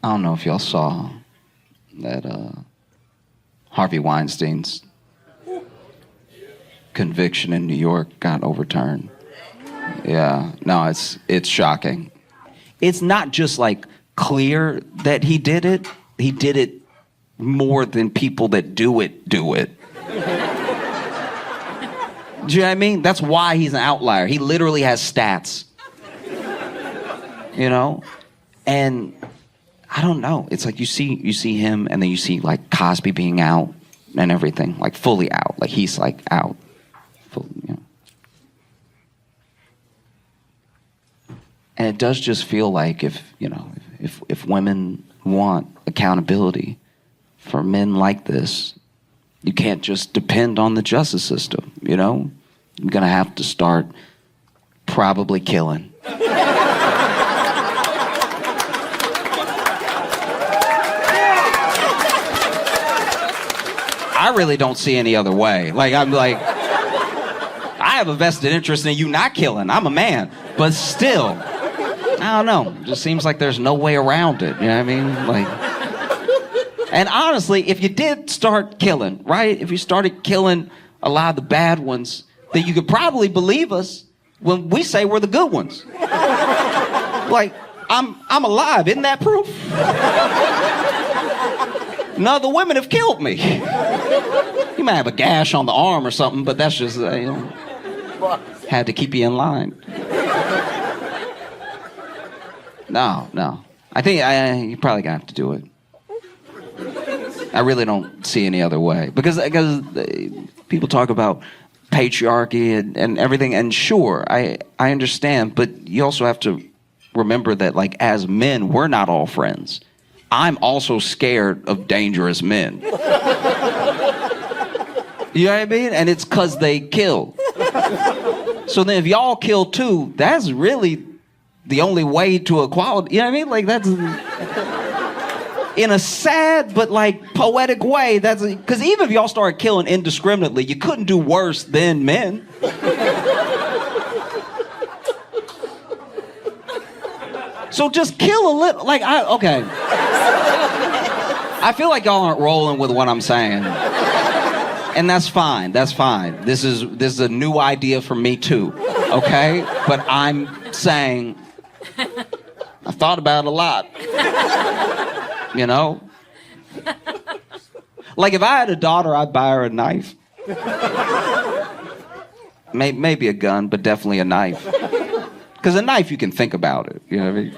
I don't know if y'all saw that Harvey Weinstein's conviction in New York got overturned. Yeah, no, it's shocking. It's not just like clear that he did it. He did it more than people that do it. Do you know what I mean? That's why he's an outlier. He literally has stats. You know? And I don't know. It's like you see him, and then you see like Cosby being out and everything, like fully out. Like he's like out. Full, you know. And it does just feel like if women want accountability for men like this, you can't just depend on the justice system, you know? You're gonna have to start probably killing. I really don't see any other way. Like, I'm like, I have a vested interest in you not killing. I'm a man. But still, I don't know. It just seems like there's no way around it. You know what I mean? Like, and honestly, if you did start killing, right? If you started killing a lot of the bad ones, then you could probably believe us when we say we're the good ones. Like, I'm alive. Isn't that proof? None of the women have killed me. You might have a gash on the arm or something, but that's just, had to keep you in line. No. I think you probably gonna have to do it. I really don't see any other way. Because people talk about patriarchy and everything, and sure, I understand, but you also have to remember that, like, as men, we're not all friends. I'm also scared of dangerous men. You know what I mean? And it's because they kill. So then if y'all kill too, that's really the only way to equality. You know what I mean? Like, that's... in a sad but, like, poetic way, that's... Because even if y'all started killing indiscriminately, you couldn't do worse than men. So just kill a little... Like, okay. I feel like y'all aren't rolling with what I'm saying. And that's fine. That's fine. This is a new idea for me too. Okay? But I'm saying I thought about it a lot. You know? Like, if I had a daughter, I'd buy her a knife. Maybe a gun, but definitely a knife. Because a knife, you can think about it. You know what I mean?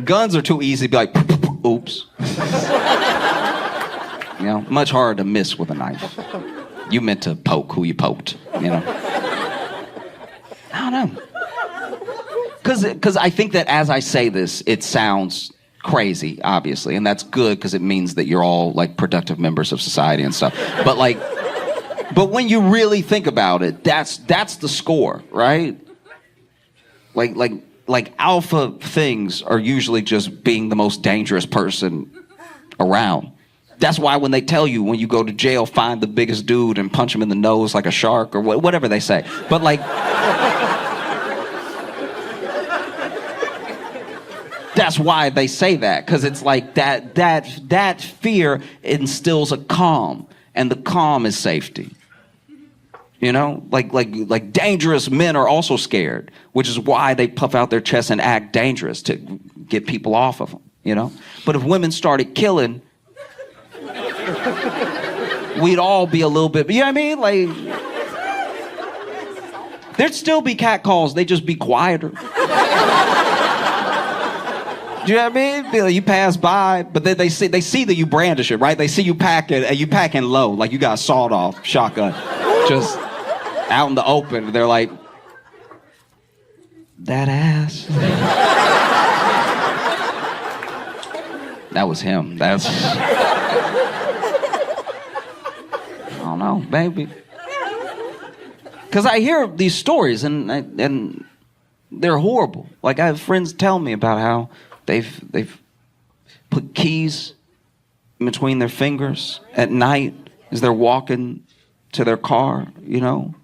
Guns are too easy to be like, oops. You know, much harder to miss with a knife. You meant to poke who you poked, you know? I don't know. Because I think that as I say this, it sounds crazy, obviously, and that's good because it means that you're all, like, productive members of society and stuff. But, like, but when you really think about it, that's the score, right? Like alpha things are usually just being the most dangerous person around. That's why when they tell you when you go to jail, find the biggest dude and punch him in the nose like a shark or whatever they say. But, like, that's why they say that, because it's like that fear instills a calm, and the calm is safety. You know, like dangerous men are also scared, which is why they puff out their chests and act dangerous to get people off of them. You know, but if women started killing, we'd all be a little bit. You know what I mean? Like, there'd still be catcalls. They'd just be quieter. Do you know what I mean? Be like, you pass by, but then they see that you brandish it, right? They see you pack it, and you packing low, like you got a sawed-off shotgun, just out in the open. They're like, that ass. That was him. That's... I don't know, baby. Because I hear these stories, and they're horrible. Like, I have friends tell me about how they've put keys in between their fingers at night as they're walking to their car, you know?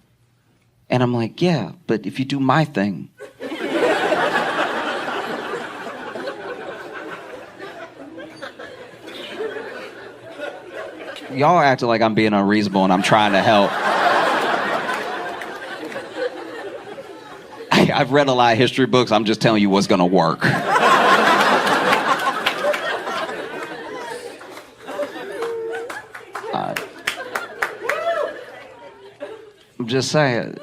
And I'm like, yeah, but if you do my thing. Y'all acting like I'm being unreasonable and I'm trying to help. I've read a lot of history books. I'm just telling you what's gonna work. I'm just saying,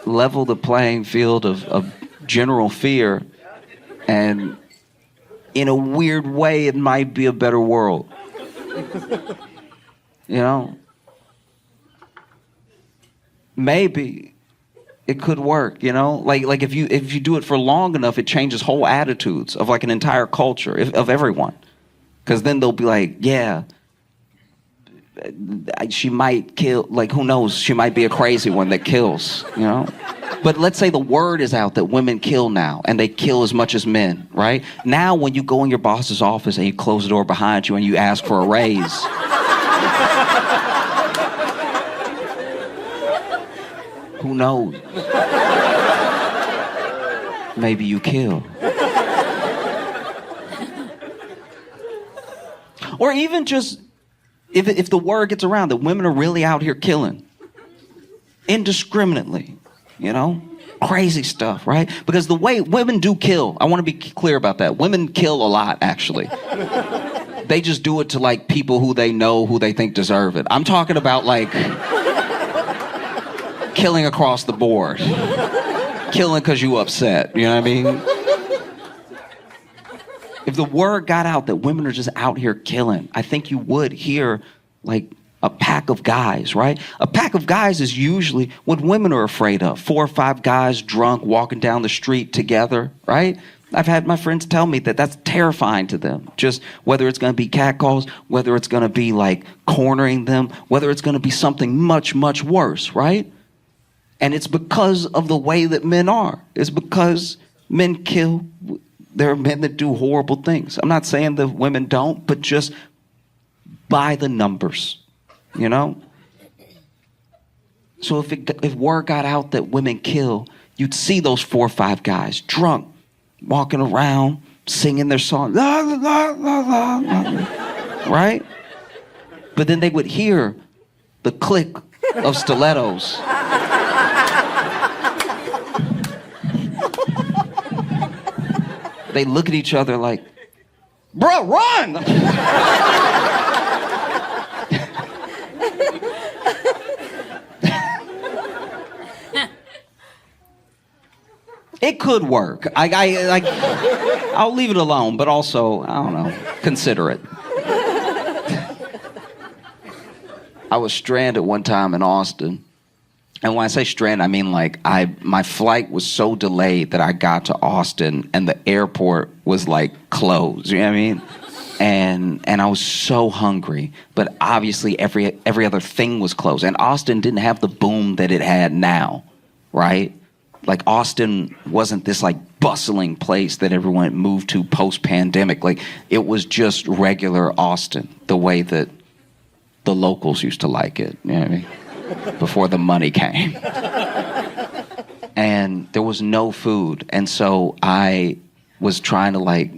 level the playing field of general fear, and in a weird way, it might be a better world. Maybe it could work, like if you do it for long enough, it changes whole attitudes of like an entire culture of everyone, because then they'll be like, yeah, she might kill, like who knows, she might be a crazy one that kills, But let's say the word is out that women kill now, and they kill as much as men, right? Now when you go in your boss's office and you close the door behind you and you ask for a raise, who knows? Maybe you kill. Or even just, if the word gets around that women are really out here killing indiscriminately, crazy stuff, right? Because the way women do kill, I want to be clear about that. Women kill a lot, actually. They just do it to like people who they know, who they think deserve it. I'm talking about like killing across the board. Killing because you upset, you know what I mean? If the word got out that women are just out here killing, I think you would hear like a pack of guys, right? A pack of guys is usually what women are afraid of. 4 or 5 guys drunk walking down the street together, right? I've had my friends tell me that that's terrifying to them. Just whether it's going to be catcalls, whether it's going to be like cornering them, whether it's going to be something much, much worse, right? And it's because of the way that men are. It's because men kill. There are men that do horrible things. I'm not saying that women don't, but just by the numbers, So if word got out that women kill, you'd see those 4 or 5 guys drunk, walking around, singing their song, la, la, la, la, la, right? But then they would hear the click of stilettos. They look at each other like, bro, run! It could work. I'll leave it alone, but also, I don't know, consider it. I was stranded one time in Austin. And when I say stranded, I mean like my flight was so delayed that I got to Austin and the airport was like closed. You know what I mean? And I was so hungry, but obviously every other thing was closed. And Austin didn't have the boom that it had now, right? Like Austin wasn't this like bustling place that everyone moved to post-pandemic. Like it was just regular Austin, the way that the locals used to like it. You know what I mean? Before the money came. And there was no food. And so I was trying to like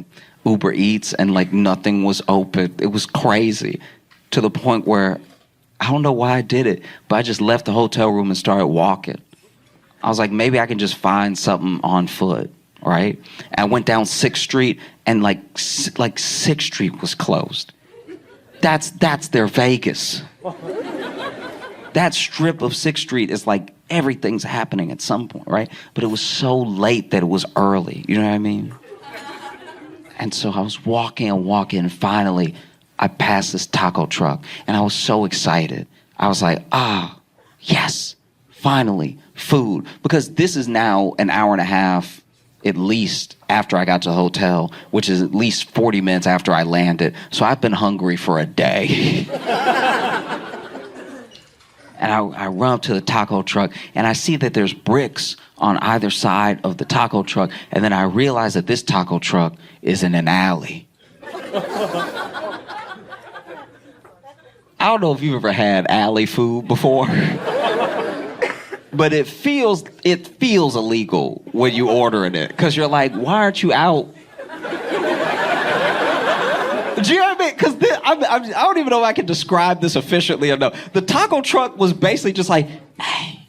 Uber Eats and like nothing was open. It was crazy to the point where I don't know why I did it, but I just left the hotel room and started walking. I was like, maybe I can just find something on foot, right? And I went down 6th Street and like 6th Street was closed. That's their Vegas. That strip of 6th Street is like everything's happening at some point, right? But it was so late that it was early, you know what I mean? And so I was walking, and finally I passed this taco truck and I was so excited. I was like, yes, finally, food. Because this is now an hour and a half at least after I got to the hotel, which is at least 40 minutes after I landed. So I've been hungry for a day. And I run up to the taco truck, and I see that there's bricks on either side of the taco truck, and then I realize that this taco truck is in an alley. I don't know if you've ever had alley food before, but it feels illegal when you ordering it, because you're like, why aren't you out? Do you know what I mean? Because I don't even know if I can describe this efficiently or no. The taco truck was basically just like, hey.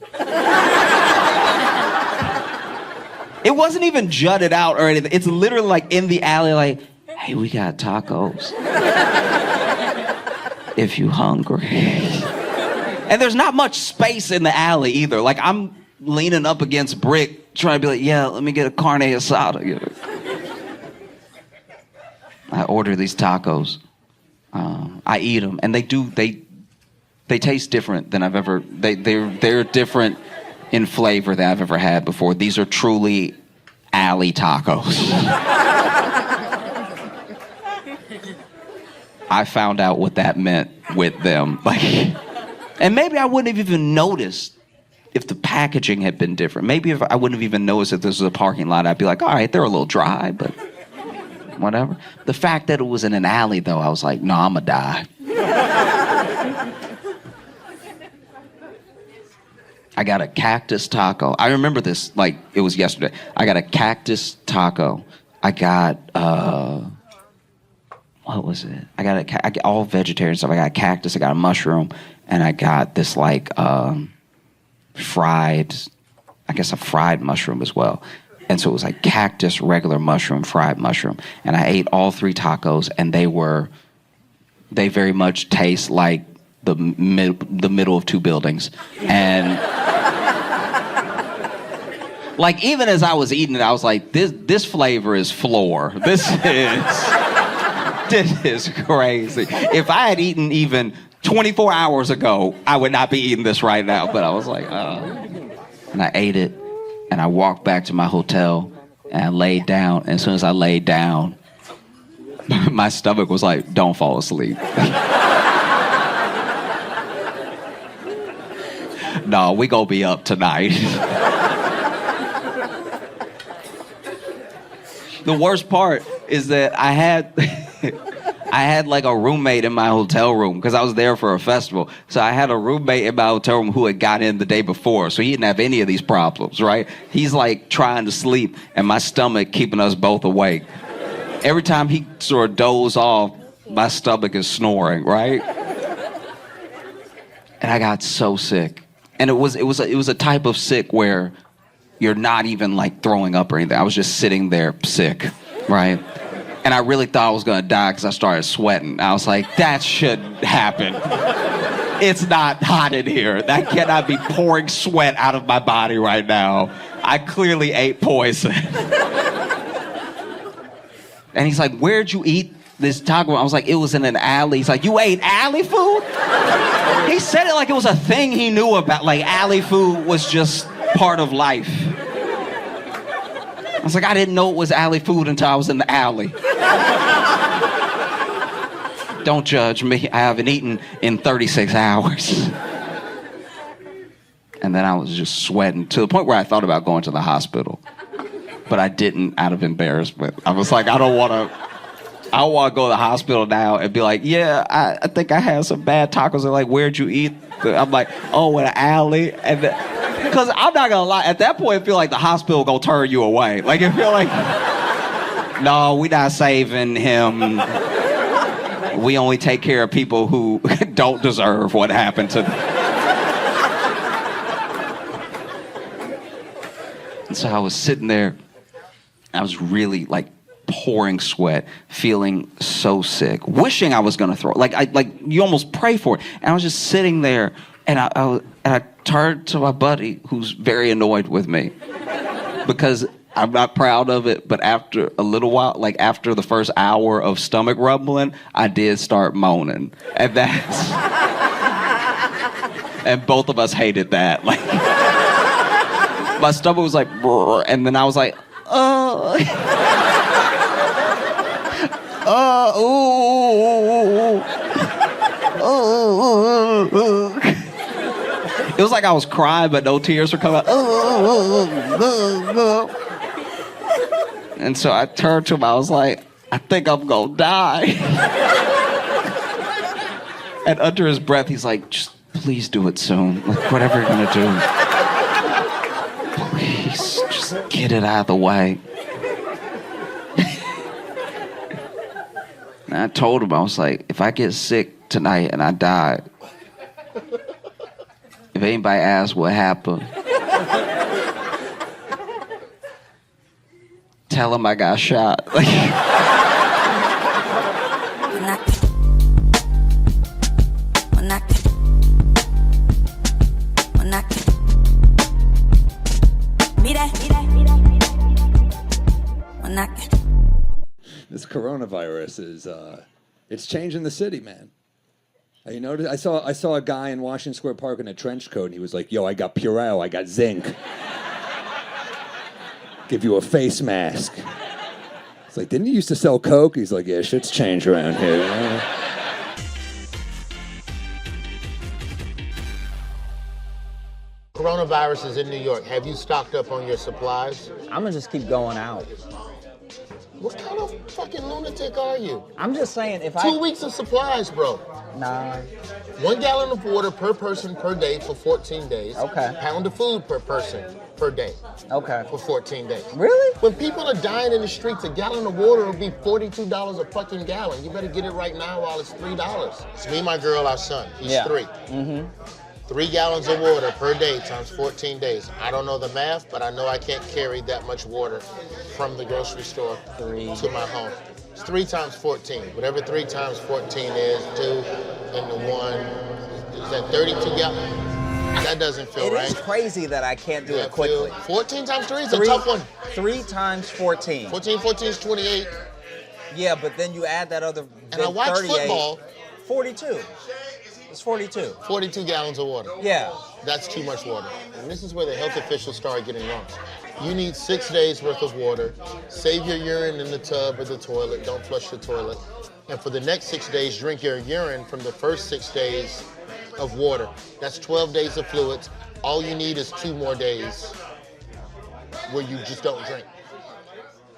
It wasn't even jutted out or anything. It's literally like in the alley, like, hey, we got tacos. If you hungry. And there's not much space in the alley either. Like, I'm leaning up against brick, trying to be like, yeah, let me get a carne asada. I order these tacos. I eat them, and they taste different than I've ever. They're different in flavor than I've ever had before. These are truly alley tacos. I found out what that meant with them, and maybe I wouldn't have even noticed if the packaging had been different. Maybe if I wouldn't have even noticed if this was a parking lot. I'd be like, all right, they're a little dry, but whatever. The fact that it was in an alley, though, I was like, no, I'ma die. I got a cactus taco. I remember this like it was yesterday. I got a cactus taco. I got, what was it? I got all vegetarian stuff. I got a cactus, I got a mushroom, and I got this like fried, I guess a fried mushroom as well. And so it was like cactus, regular mushroom, fried mushroom. And I ate all three tacos, and they very much taste like the middle of two buildings. And like, even as I was eating it, I was like, this flavor is floor. This is crazy. If I had eaten even 24 hours ago, I would not be eating this right now. But I was like, and I ate it, and I walked back to my hotel, and I laid down. And as soon as I laid down, my stomach was like, don't fall asleep. No, we gonna be up tonight. The worst part is that I had like a roommate in my hotel room because I was there for a festival. So I had a roommate in my hotel room who had got in the day before. So he didn't have any of these problems, right? He's like trying to sleep, and my stomach keeping us both awake. Every time he sort of dozes off, my stomach is snoring, right? And I got so sick. And it was a type of sick where you're not even like throwing up or anything. I was just sitting there sick, right? And I really thought I was gonna die because I started sweating. I was like, that shouldn't happen. It's not hot in here. That cannot be pouring sweat out of my body right now. I clearly ate poison. And he's like, where'd you eat this taco? I was like, it was in an alley. He's like, you ate alley food? He said it like it was a thing he knew about. Like, alley food was just part of life. I was like, I didn't know it was alley food until I was in the alley. Don't judge me. I haven't eaten in 36 hours. And then I was just sweating to the point where I thought about going to the hospital. But I didn't, out of embarrassment. I was like, I don't want to go to the hospital now and be like, yeah, I think I had some bad tacos. They're like, where'd you eat? I'm like, oh, in an alley. And because I'm not going to lie, at that point, I feel like the hospital going to turn you away. Like, I feel like, no, we not saving him. We only take care of people who don't deserve what happened to them. And so I was sitting there. I was really, like, pouring sweat, feeling so sick, wishing I was gonna throw it. Like you almost pray for it. And I was just sitting there, and I turned to my buddy, who's very annoyed with me, because I'm not proud of it. But after a little while, like after the first hour of stomach rumbling, I did start moaning, and and both of us hated that. Like, my stomach was like, brr, and then I was like, It was like I was crying, but no tears were coming out. And so I turned to him. I was like, I think I'm gonna die. And under his breath, he's like, just please do it soon. Like, whatever you're gonna do, please just get it out of the way. And I told him, I was like, if I get sick tonight and I die, if anybody asks what happened, tell them I got shot. This coronavirus is it's changing the city, man. You notice? I saw a guy in Washington Square Park in a trench coat, and he was like, "Yo, I got Purell, I got zinc. Give you a face mask." It's like, didn't he used to sell coke? He's like, "Yeah, shit's changed around here." You know? Coronavirus is in New York. Have you stocked up on your supplies? I'm gonna just keep going out. What kind of fucking lunatic are you? I'm just saying, if 2 weeks of supplies, bro. Nah. 1 gallon of water per person per day for 14 days. Okay. Pound of food per person per day. Okay. For 14 days. Really? When people are dying in the streets, a gallon of water will be $42 a fucking gallon. You better get it right now while it's $3. It's me, my girl, our son. He's 3. Mm-hmm. 3 gallons of water per day times 14 days. I don't know the math, but I know I can't carry that much water from the grocery store to my home. It's 3 times 14. Whatever 3 times 14 is, 2 and the 1, is that 32 gallons? That doesn't feel right. It is crazy that I can't do it quickly. 14 times 3 is a tough one. 3 times 14. 14 is 28. Yeah, but then you add that other. And I watch football. 42. It's 42. 42 gallons of water. Yeah. That's too much water. And this is where the health officials start getting wrong. You need 6 days worth of water. Save your urine in the tub or the toilet. Don't flush the toilet. And for the next 6 days, drink your urine from the first 6 days of water. That's 12 days of fluids. All you need is 2 more days where you just don't drink.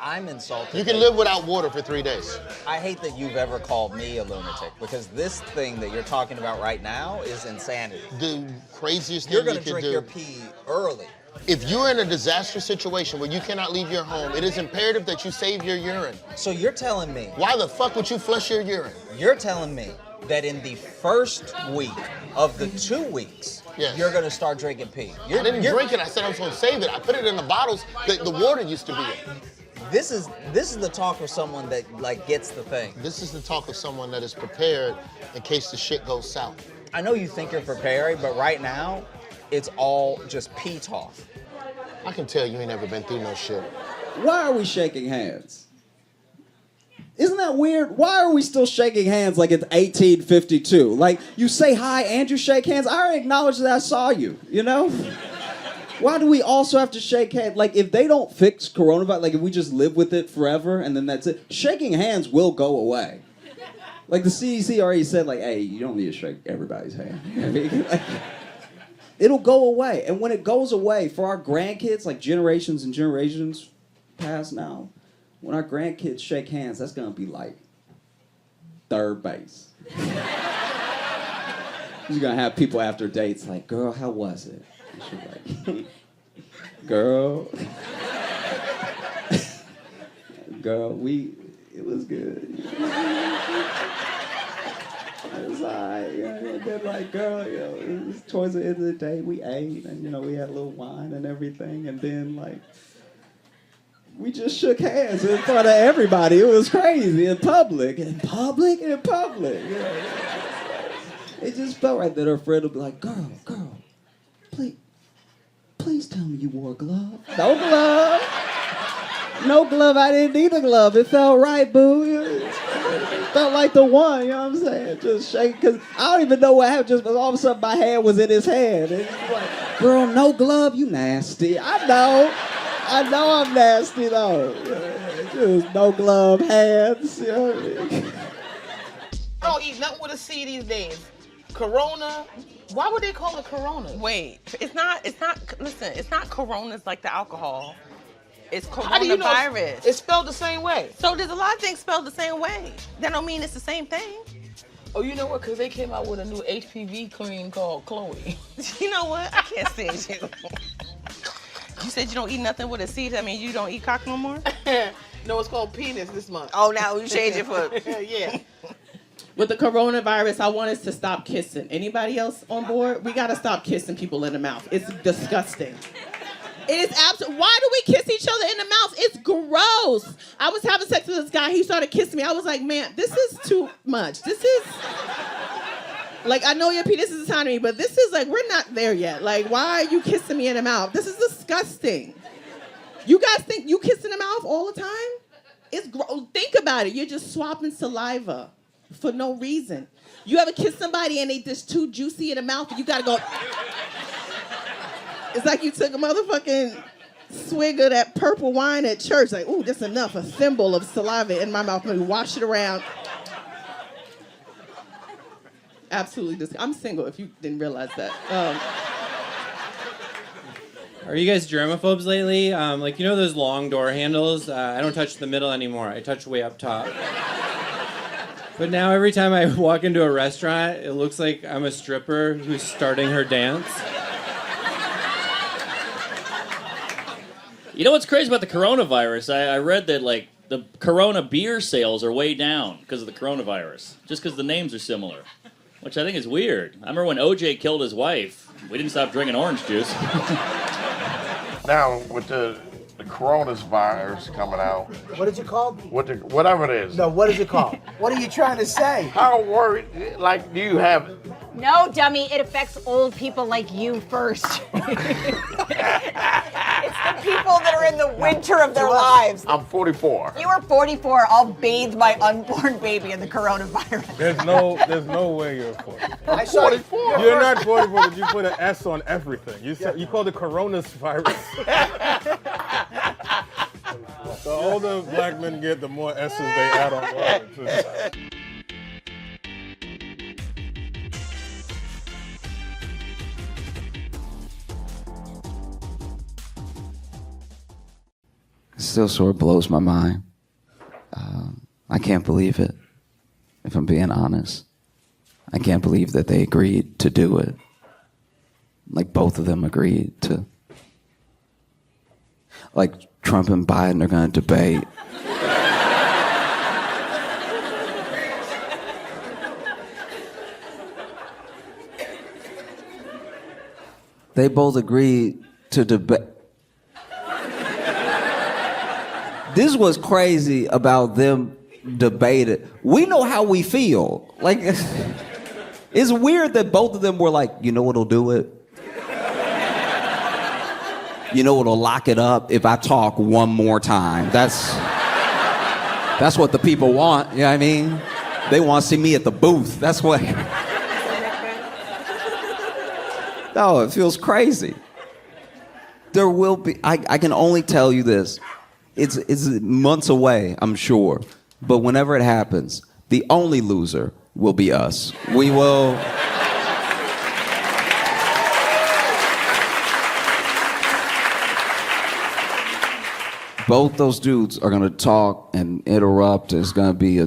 I'm insulted. You can live without water for 3 days. I hate that you've ever called me a lunatic, because this thing that you're talking about right now is insanity. The craziest thing You're you going to can drink do. your pee early. If you're in a disaster situation where you cannot leave your home, it is imperative that you save your urine. So you're telling me. Why the fuck would you flush your urine? You're telling me that in the first week of the 2 weeks, yes, you're going to start drinking pee. I didn't drink it. I said I was going to save it. I put it in the bottles that the water used to be in. This is the talk of someone that like gets the thing. This is the talk of someone that is prepared in case the shit goes south. I know you think you're prepared, but right now, it's all just pee talk. I can tell you ain't never been through no shit. Why are we shaking hands? Isn't that weird? Why are we still shaking hands like it's 1852? Like, you say hi and you shake hands. I already acknowledged that I saw you, you know? Why do we also have to shake hands? Like, if they don't fix coronavirus, like if we just live with it forever and then that's it, shaking hands will go away. Like the CDC already said, like, hey, you don't need to shake everybody's hand. I mean, like, it'll go away. And when it goes away, for our grandkids, like generations and generations past now, when our grandkids shake hands, that's gonna be like third base. You're gonna have people after dates like, girl, how was it? And she's like, girl, it was good. It was alright, and then like, girl, you know, it was towards the end of the day, we ate, and you know, we had a little wine and everything, and then like, we just shook hands in front of everybody. It was crazy in public. You know? It just felt right that her friend would be like, girl, please tell me you wore a glove. No glove. No glove. I didn't need a glove. It felt right, boo. It felt like the one, you know what I'm saying? Just shake, because I don't even know what happened. Just all of a sudden my hand was in his hand. And he's like, girl, no glove, you nasty. I know I'm nasty, though. Just no glove hands. You know what I mean? I don't eat nothing with a C these days. Corona. Why would they call it Corona? Wait, it's not, listen, it's not Coronas like the alcohol. It's How do you know coronavirus. it's spelled the same way? So there's a lot of things spelled the same way. That don't mean it's the same thing. Oh, you know what? Because they came out with a new HPV cream called Chloe. You know what? I can't stand you. You said you don't eat nothing with a C. That means you don't eat cock no more? No, it's called penis this month. Oh, now you change it for. Yeah. With the coronavirus, I want us to stop kissing. Anybody else on board? We gotta stop kissing people in the mouth. It's disgusting. It is absolute. Why do we kiss each other in the mouth? It's gross. I was having sex with this guy. He started kissing me. I was like, man, this is too much. This is like, I know your penis is tiny, but this is like, we're not there yet. Like, why are you kissing me in the mouth? This is disgusting. You guys think you kiss in the mouth all the time? It's gross. Think about it. You're just swapping saliva for no reason. You ever kiss somebody and they just too juicy in the mouth and you gotta go. It's like you took a motherfucking swig of that purple wine at church. Like, ooh, that's enough. A thimble of saliva in my mouth. Let me wash it around. Absolutely disgusting. I'm single if you didn't realize that. Are you guys germaphobes lately? Like, you know those long door handles? I don't touch the middle anymore. I touch way up top. But now every time I walk into a restaurant, it looks like I'm a stripper who's starting her dance. You know what's crazy about the coronavirus? I read that, like, the Corona beer sales are way down because of the coronavirus, just because the names are similar, which I think is weird. I remember when OJ killed his wife, we didn't stop drinking orange juice. Now, with the coronavirus coming out, What is it called? whatever it is, No, what is it called? What are you trying to say? how worried, like, do you have? No, dummy, it affects old people like you first. It's the people that are in the winter of their lives. I'm 44. You were 44. I'll bathe my unborn baby in the coronavirus. There's no way you're 40. I'm 44. You're not 44, but you put an S on everything. You called it coronavirus. The older black men get, the more S's they add on words. It still sort of blows my mind. I can't believe it, if I'm being honest. I can't believe that they agreed to do it. Like, both of them agreed to. Like, Trump and Biden are going to debate. They both agreed to debate. This was crazy about them debating. We know how we feel. Like, it's weird that both of them were like, you know what'll do it? You know what'll lock it up? If I talk one more time. That's what the people want, you know what I mean? They want to see me at the booth. That's what. No, it feels crazy. There will be, I can only tell you this. It's months away, I'm sure. But whenever it happens, the only loser will be us. We will. Both those dudes are going to talk and interrupt. It's going to be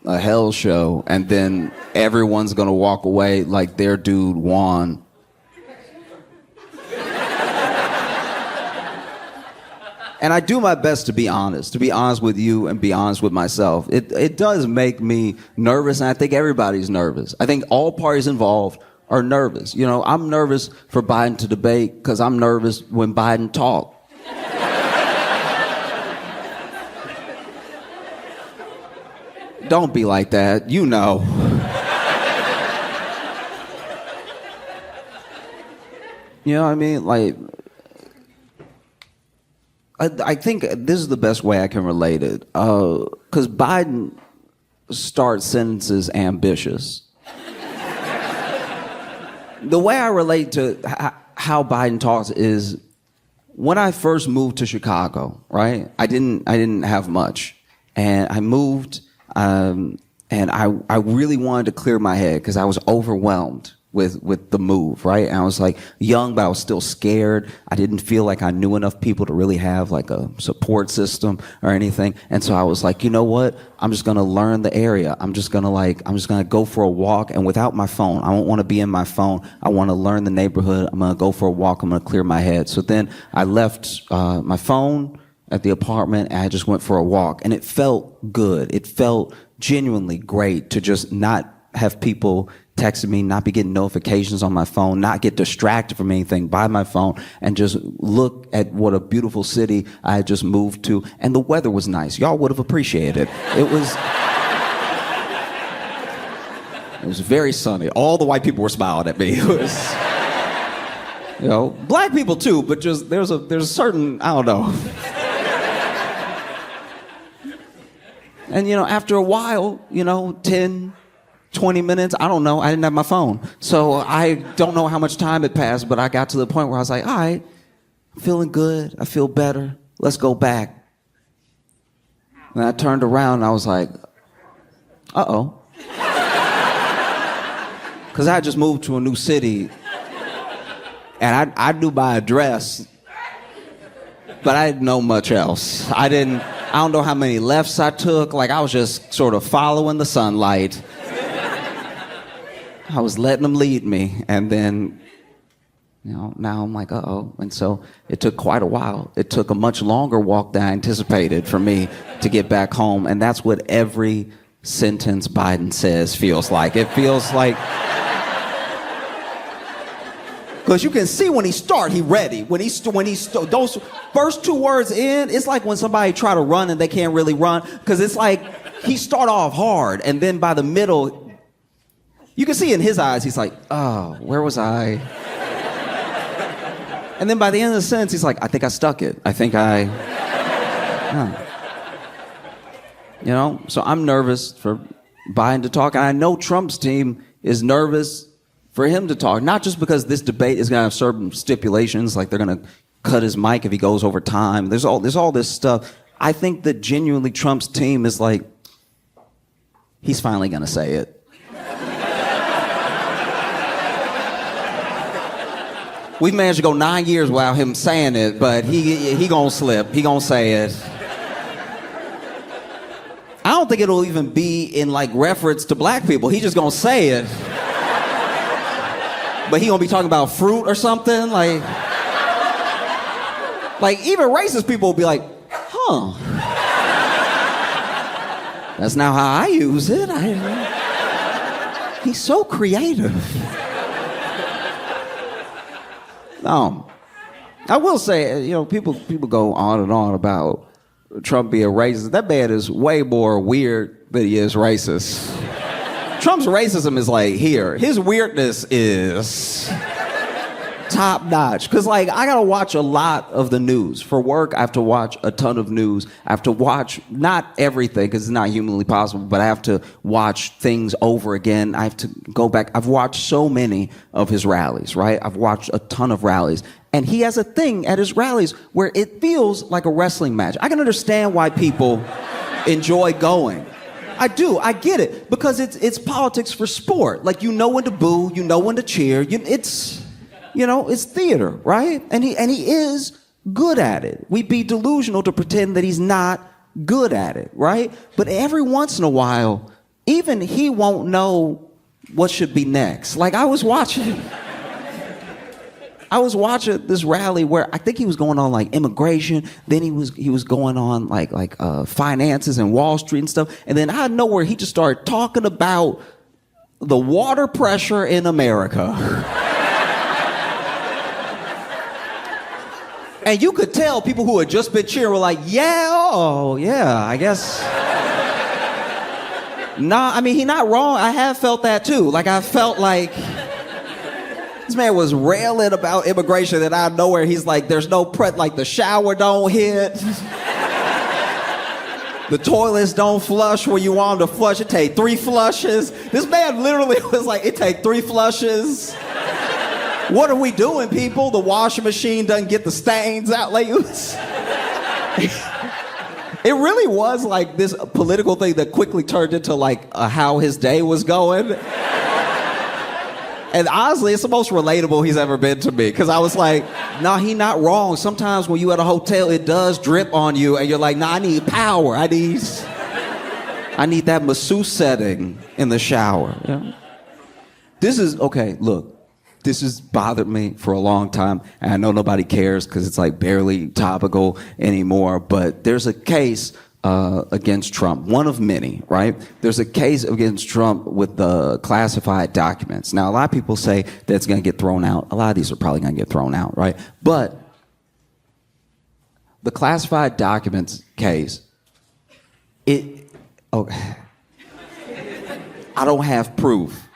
a hell show. And then everyone's going to walk away like their dude won. And I do my best to be honest with you and be honest with myself. It does make me nervous, and I think everybody's nervous. I think all parties involved are nervous. You know, I'm nervous for Biden to debate because I'm nervous when Biden talks. Don't be like that, you know. You know what I mean? Like, I think this is the best way I can relate it. Because Biden starts sentences ambitious. The way I relate to how Biden talks is when I first moved to Chicago, right? I didn't have much. And I moved, and I really wanted to clear my head because I was overwhelmed with the move, right? And I was like young, but I was still scared. I didn't feel like I knew enough people to really have like a support system or anything. And so I was like, you know what? I'm just gonna learn the area. I'm just gonna go for a walk, and without my phone. I don't want to be in my phone. I want to learn the neighborhood. I'm gonna go for a walk. I'm gonna clear my head. So then I left my phone at the apartment, and I just went for a walk, and it felt good. It felt genuinely great to just not have people texting me, not be getting notifications on my phone, not get distracted from anything by my phone, and just look at what a beautiful city I had just moved to. And the weather was nice. Y'all would have appreciated it. It was very sunny. All the white people were smiling at me. It was, you know, black people too, but just there's a certain, I don't know. And you know, after a while, you know, 10, 20 minutes, I don't know, I didn't have my phone. So I don't know how much time had passed, but I got to the point where I was like, all right, I'm feeling good, I feel better, let's go back. And I turned around and I was like, uh-oh. Because I just moved to a new city, and I knew my address, but I didn't know much else. I don't know how many lefts I took. Like, I was just sort of following the sunlight. I was letting them lead me, and then, you know, now I'm like, uh-oh. And so it took quite a while. It took a much longer walk than I anticipated for me to get back home, and that's what every sentence Biden says feels like. It feels like... Because you can see when he ready. When those first two words in, it's like when somebody try to run and they can't really run. Because it's like he start off hard, and then by the middle, you can see in his eyes, he's like, oh, where was I? And then by the end of the sentence, he's like, I think I stuck it. I think I... You know, so I'm nervous for Biden to talk. And I know Trump's team is nervous for him to talk, not just because this debate is going to have certain stipulations, like they're going to cut his mic if he goes over time. There's all this stuff. I think that genuinely Trump's team is like, he's finally going to say it. We've managed to go 9 years without him saying it, but he gonna slip. He gonna say it. I don't think it'll even be in like reference to black people. He just gonna say it. But he gonna be talking about fruit or something, like even racist people will be like, huh. That's not how I use it. He's so creative. I will say, you know, people go on and on about Trump being racist. That man is way more weird than he is racist. Trump's racism is like here. His weirdness is top notch. Because, like, I got to watch a lot of the news. For work, I have to watch a ton of news. I have to watch not everything because it's not humanly possible, but I have to watch things over again. I have to go back. I've watched so many of his rallies, right? I've watched a ton of rallies. And he has a thing at his rallies where it feels like a wrestling match. I can understand why people enjoy going. I do. I get it. Because it's politics for sport. Like, you know when to boo, you know when to cheer. It's theater, right? And he is good at it. We'd be delusional to pretend that he's not good at it, right? But every once in a while, even he won't know what should be next. Like, I was watching this rally where I think he was going on like immigration, then he was going on like finances and Wall Street and stuff, and then out of nowhere he just started talking about the water pressure in America. And you could tell people who had just been cheering were like, yeah, oh yeah, I guess. Nah, I mean, he's not wrong. I have felt that too. Like, I felt like this man was railing about immigration, and out of nowhere he's like, there's no like the shower don't hit. The toilets don't flush where you want them to flush. It take 3 flushes. This man literally was like, it take 3 flushes. What are we doing, people? The washing machine doesn't get the stains out. Like, it really was like this political thing that quickly turned into like how his day was going. And honestly, it's the most relatable he's ever been to me. Because I was like, nah, he not wrong. Sometimes when you at a hotel, it does drip on you. And you're like, nah, I need power. I need that masseuse setting in the shower. Yeah. Okay, look. this has bothered me for a long time, and I know nobody cares because it's like barely topical anymore, but there's a case against Trump, one of many, right? There's a case against Trump with the classified documents. Now, a lot of people say that's going to get thrown out. A lot of these are probably going to get thrown out, right? But the classified documents case, I don't have proof.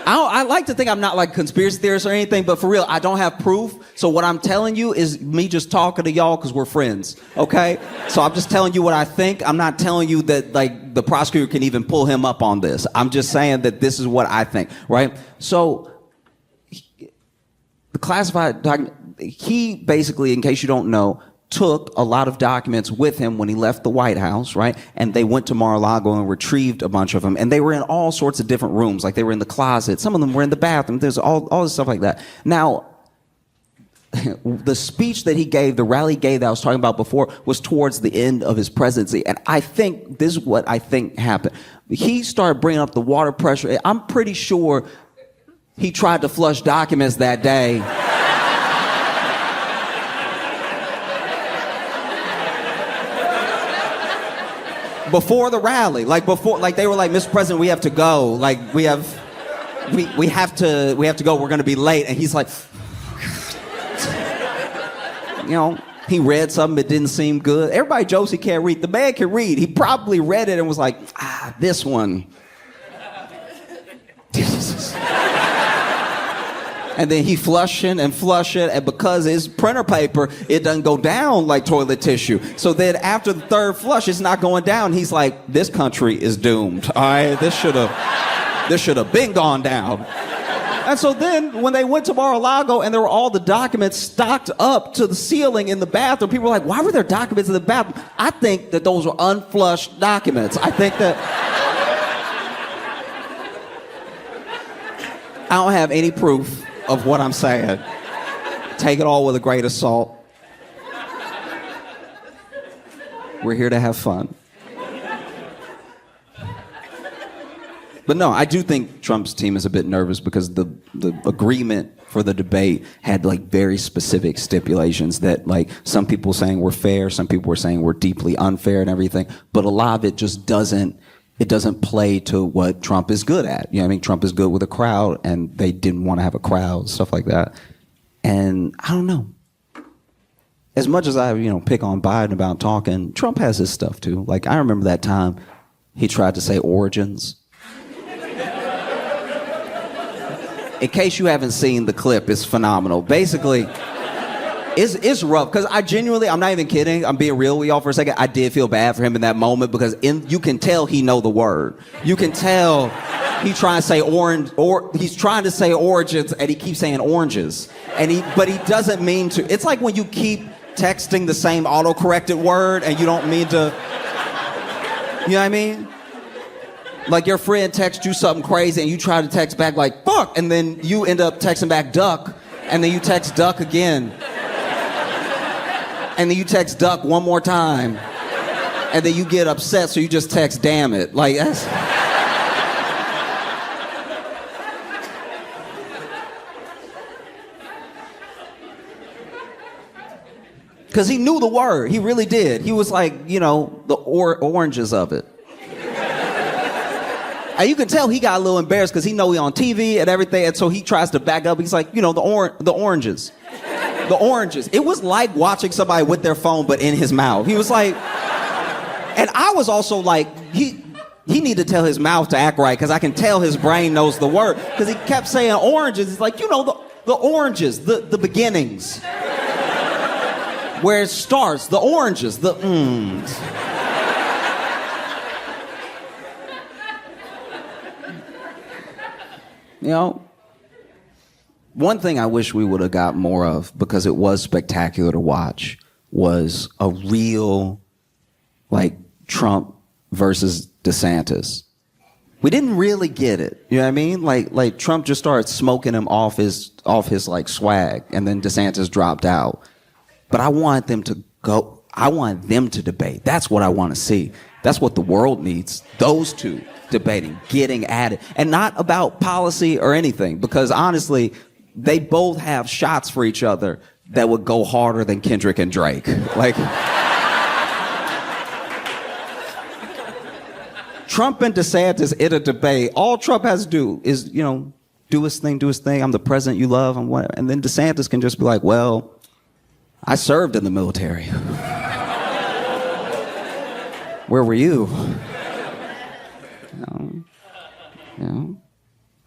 I like to think I'm not like a conspiracy theorist or anything, but for real, I don't have proof. So what I'm telling you is me just talking to y'all because we're friends, okay? So I'm just telling you what I think. I'm not telling you that like the prosecutor can even pull him up on this. I'm just saying that this is what I think, right? So the classified document, he basically, in case you don't know, took a lot of documents with him when he left the White House, right? And they went to Mar-a-Lago and retrieved a bunch of them. And they were in all sorts of different rooms. Like they were in the closet. Some of them were in the bathroom. There's all this stuff like that. Now, the speech that he gave, the rally he gave that I was talking about before, was towards the end of his presidency. And I think this is what I think happened. He started bringing up the water pressure. I'm pretty sure he tried to flush documents that day. Before the rally, like they were like, Mr. President, we have to go. Like we have to go. We're going to be late. And he's like, he read something that didn't seem good. Everybody jokes he can't read. The man can read. He probably read it and was like, this one. And then he flush it, and because it's printer paper, it doesn't go down like toilet tissue. So then after the third flush, it's not going down. He's like, this country is doomed. All right, this should have been gone down. And so then when they went to Mar-a-Lago and there were all the documents stocked up to the ceiling in the bathroom, people were like, why were there documents in the bathroom? I think that those were unflushed documents. I think that... I don't have any proof of what I'm saying. Take it all with a grain of salt. We're here to have fun. But no, I do think Trump's team is a bit nervous because the agreement for the debate had like very specific stipulations that like some people saying were fair, some people were saying were deeply unfair and everything, but a lot of it just doesn't play to what Trump is good at. You know what I mean? Trump is good with a crowd, and they didn't want to have a crowd, stuff like that. And I don't know. As much as I, pick on Biden about talking, Trump has his stuff too. Like, I remember that time he tried to say origins. In case you haven't seen the clip, it's phenomenal. Basically, it's rough, because I'm not even kidding, I'm being real with y'all for a second. I did feel bad for him in that moment, because you can tell he know the word. You can tell he's trying to say he's trying to say origins, and he keeps saying oranges. But he doesn't mean to. It's like when you keep texting the same autocorrected word and you don't mean to, you know what I mean? Like your friend texts you something crazy and you try to text back like, fuck, and then you end up texting back duck, and then you text duck again. And then you text duck one more time. And then you get upset, so you just text damn it. Like, that's... Because he knew the word. He really did. He was like, the oranges of it. And you can tell he got a little embarrassed because he know he on TV and everything, and so he tries to back up. He's like, the oranges. The oranges. It was like watching somebody with their phone, but in his mouth. He was like, and I was also like, he needed to tell his mouth to act right, because I can tell his brain knows the word, because he kept saying oranges. He's like, the oranges, the beginnings. Where it starts, the oranges, the One thing I wish we would have got more of, because it was spectacular to watch, was a real, Trump versus DeSantis. We didn't really get it. You know what I mean? Like Trump just started smoking him off his swag, and then DeSantis dropped out. But I want them to debate. That's what I want to see. That's what the world needs. Those two debating, getting at it, and not about policy or anything, because honestly, they both have shots for each other that would go harder than Kendrick and Drake. Like, Trump and DeSantis in a debate, all Trump has to do is, you know, do his thing. I'm the president you love, and whatever. And then DeSantis can just be like, well, I served in the military. Where were you? You know,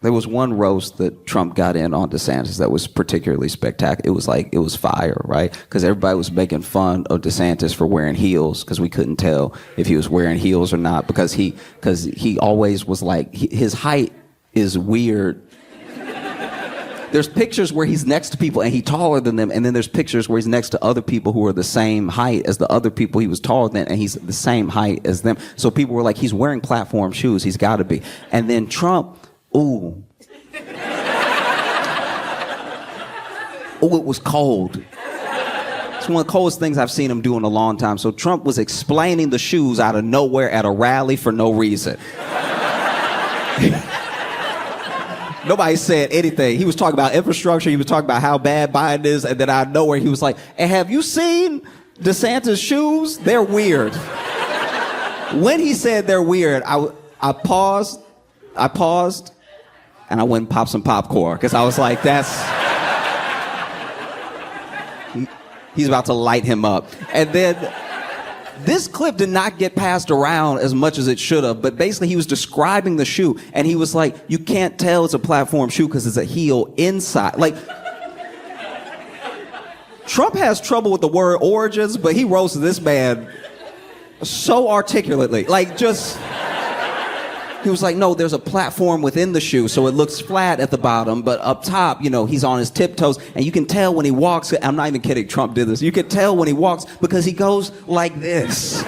there was one roast that Trump got in on DeSantis that was particularly spectacular. It was fire, right? Because everybody was making fun of DeSantis for wearing heels, because we couldn't tell if he was wearing heels or not, because he always was like, his height is weird. There's pictures where he's next to people and he's taller than them, and then there's pictures where he's next to other people who are the same height as the other people he was taller than, and he's the same height as them. So people were like, he's wearing platform shoes, he's got to be. And then Trump, ooh, it was cold. It's one of the coldest things I've seen him do in a long time. So Trump was explaining the shoes out of nowhere at a rally for no reason. Nobody said anything. He was talking about infrastructure. He was talking about how bad Biden is. And then out of nowhere, he was like, hey, have you seen DeSantis' shoes? They're weird. When he said they're weird, I paused, and I went and popped some popcorn. Because I was like, he's about to light him up. And then this clip did not get passed around as much as it should have, but basically he was describing the shoe, and he was like, you can't tell it's a platform shoe because it's a heel inside. Like, Trump has trouble with the word origins, but he roasted this man so articulately. Like, just... He was like, no, there's a platform within the shoe, so it looks flat at the bottom, but up top, you know, he's on his tiptoes, and you can tell when he walks. I'm not even kidding, Trump did this. You can tell when he walks because he goes like this.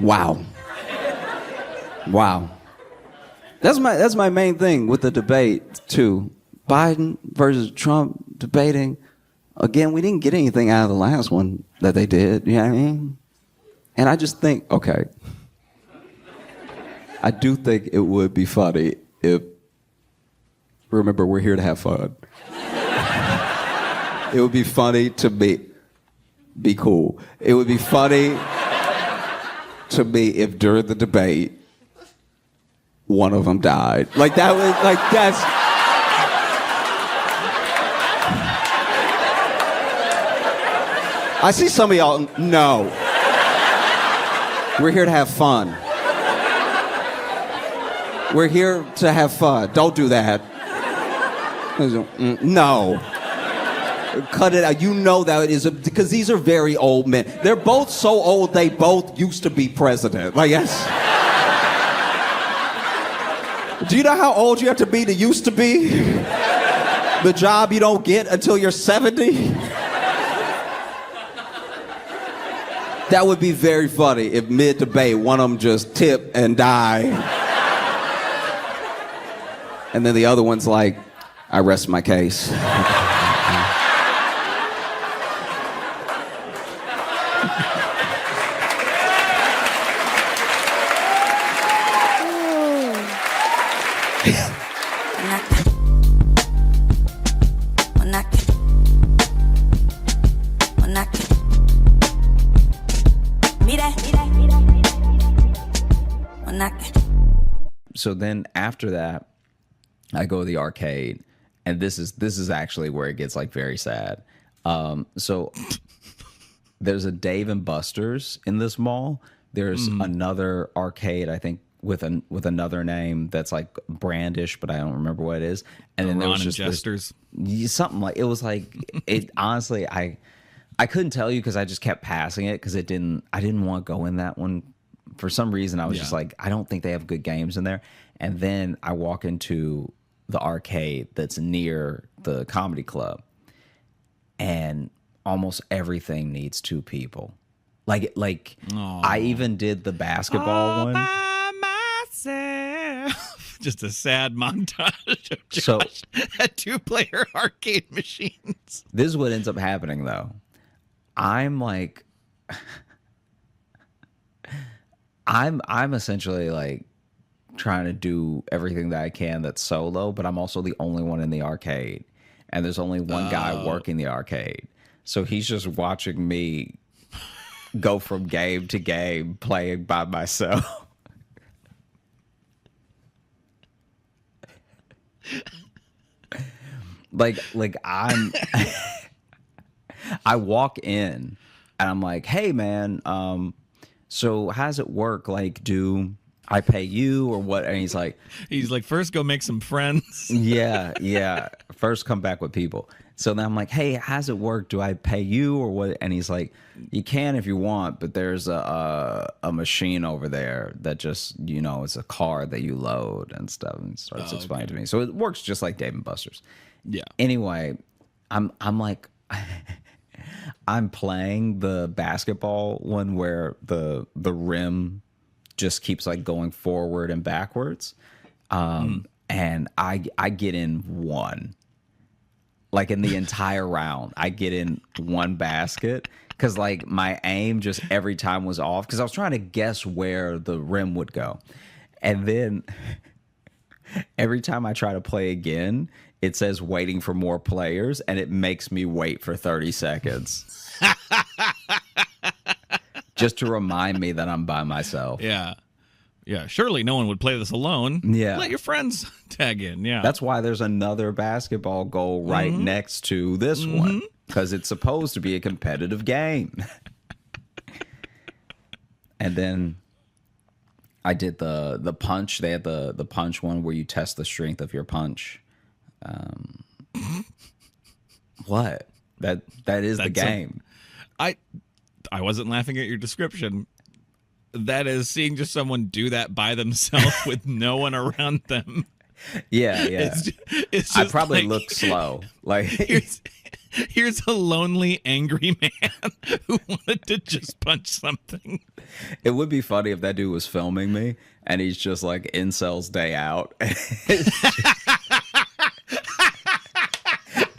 Wow. That's my main thing with the debate, too. Biden versus Trump debating. Again, we didn't get anything out of the last one that they did. You know what I mean? And I just think, okay, I do think it would be funny if, remember, we're here to have fun. It would be funny to be cool. It would be funny to me if during the debate, one of them died. Like, that was, like, that's... I see some of y'all, no. We're here to have fun. We're here to have fun. Don't do that. No. Cut it out. You know that is because these are very old men. They're both so old, they both used to be president. Like, yes. Do you know how old you have to be to used to be? The job you don't get until you're 70? That would be very funny if mid-debate one of them just tip and die. And then the other one's like, I rest my case. So then after that, I go to the arcade, and this is actually where it gets like very sad. So there's a Dave and Buster's in this mall. There's another arcade, I think, with another name that's like brandish, but I don't remember what it is. And then there was just Jesters. Something like, it was like, it honestly, I couldn't tell you because I just kept passing it because I didn't want to go in that one. For some reason, I was just like, I don't think they have good games in there. And then I walk into the arcade that's near the comedy club, and almost everything needs two people. Like I even did the basketball one. By myself. just a sad montage of Josh at 2-player arcade machines. This is what ends up happening, though. I'm like, I'm essentially like trying to do everything that I can that's solo, but I'm also the only one in the arcade, and there's only one guy working the arcade, so he's just watching me go from game to game playing by myself. like I'm I walk in and I'm like, hey man, so how does it work? Like, do I pay you or what? And he's like, first go make some friends. yeah. First come back with people. So then I'm like, hey, how's it work? Do I pay you or what? And he's like, you can if you want, but there's a machine over there that just, it's a card that you load and stuff, and starts explaining to me. So it works just like Dave and Buster's. Yeah. Anyway, I'm like, I'm playing the basketball one where the rim just keeps like going forward and backwards. And I get in one. Like in the entire round, I get in one basket because like my aim just every time was off because I was trying to guess where the rim would go. And then every time I try to play again, it says waiting for more players, and it makes me wait for 30 seconds. Just to remind me that I'm by myself. Yeah. Yeah, surely no one would play this alone. Yeah. Let your friends tag in, yeah. That's why there's another basketball goal right next to this one, because it's supposed to be a competitive game. And then I did the punch. They had the punch one where you test the strength of your punch. What? That is the game. I wasn't laughing at your description. That is seeing just someone do that by themselves with no one around them. Yeah. It's just I probably like, look slow. Like here's a lonely, angry man who wanted to just punch something. It would be funny if that dude was filming me and he's just like incels day out.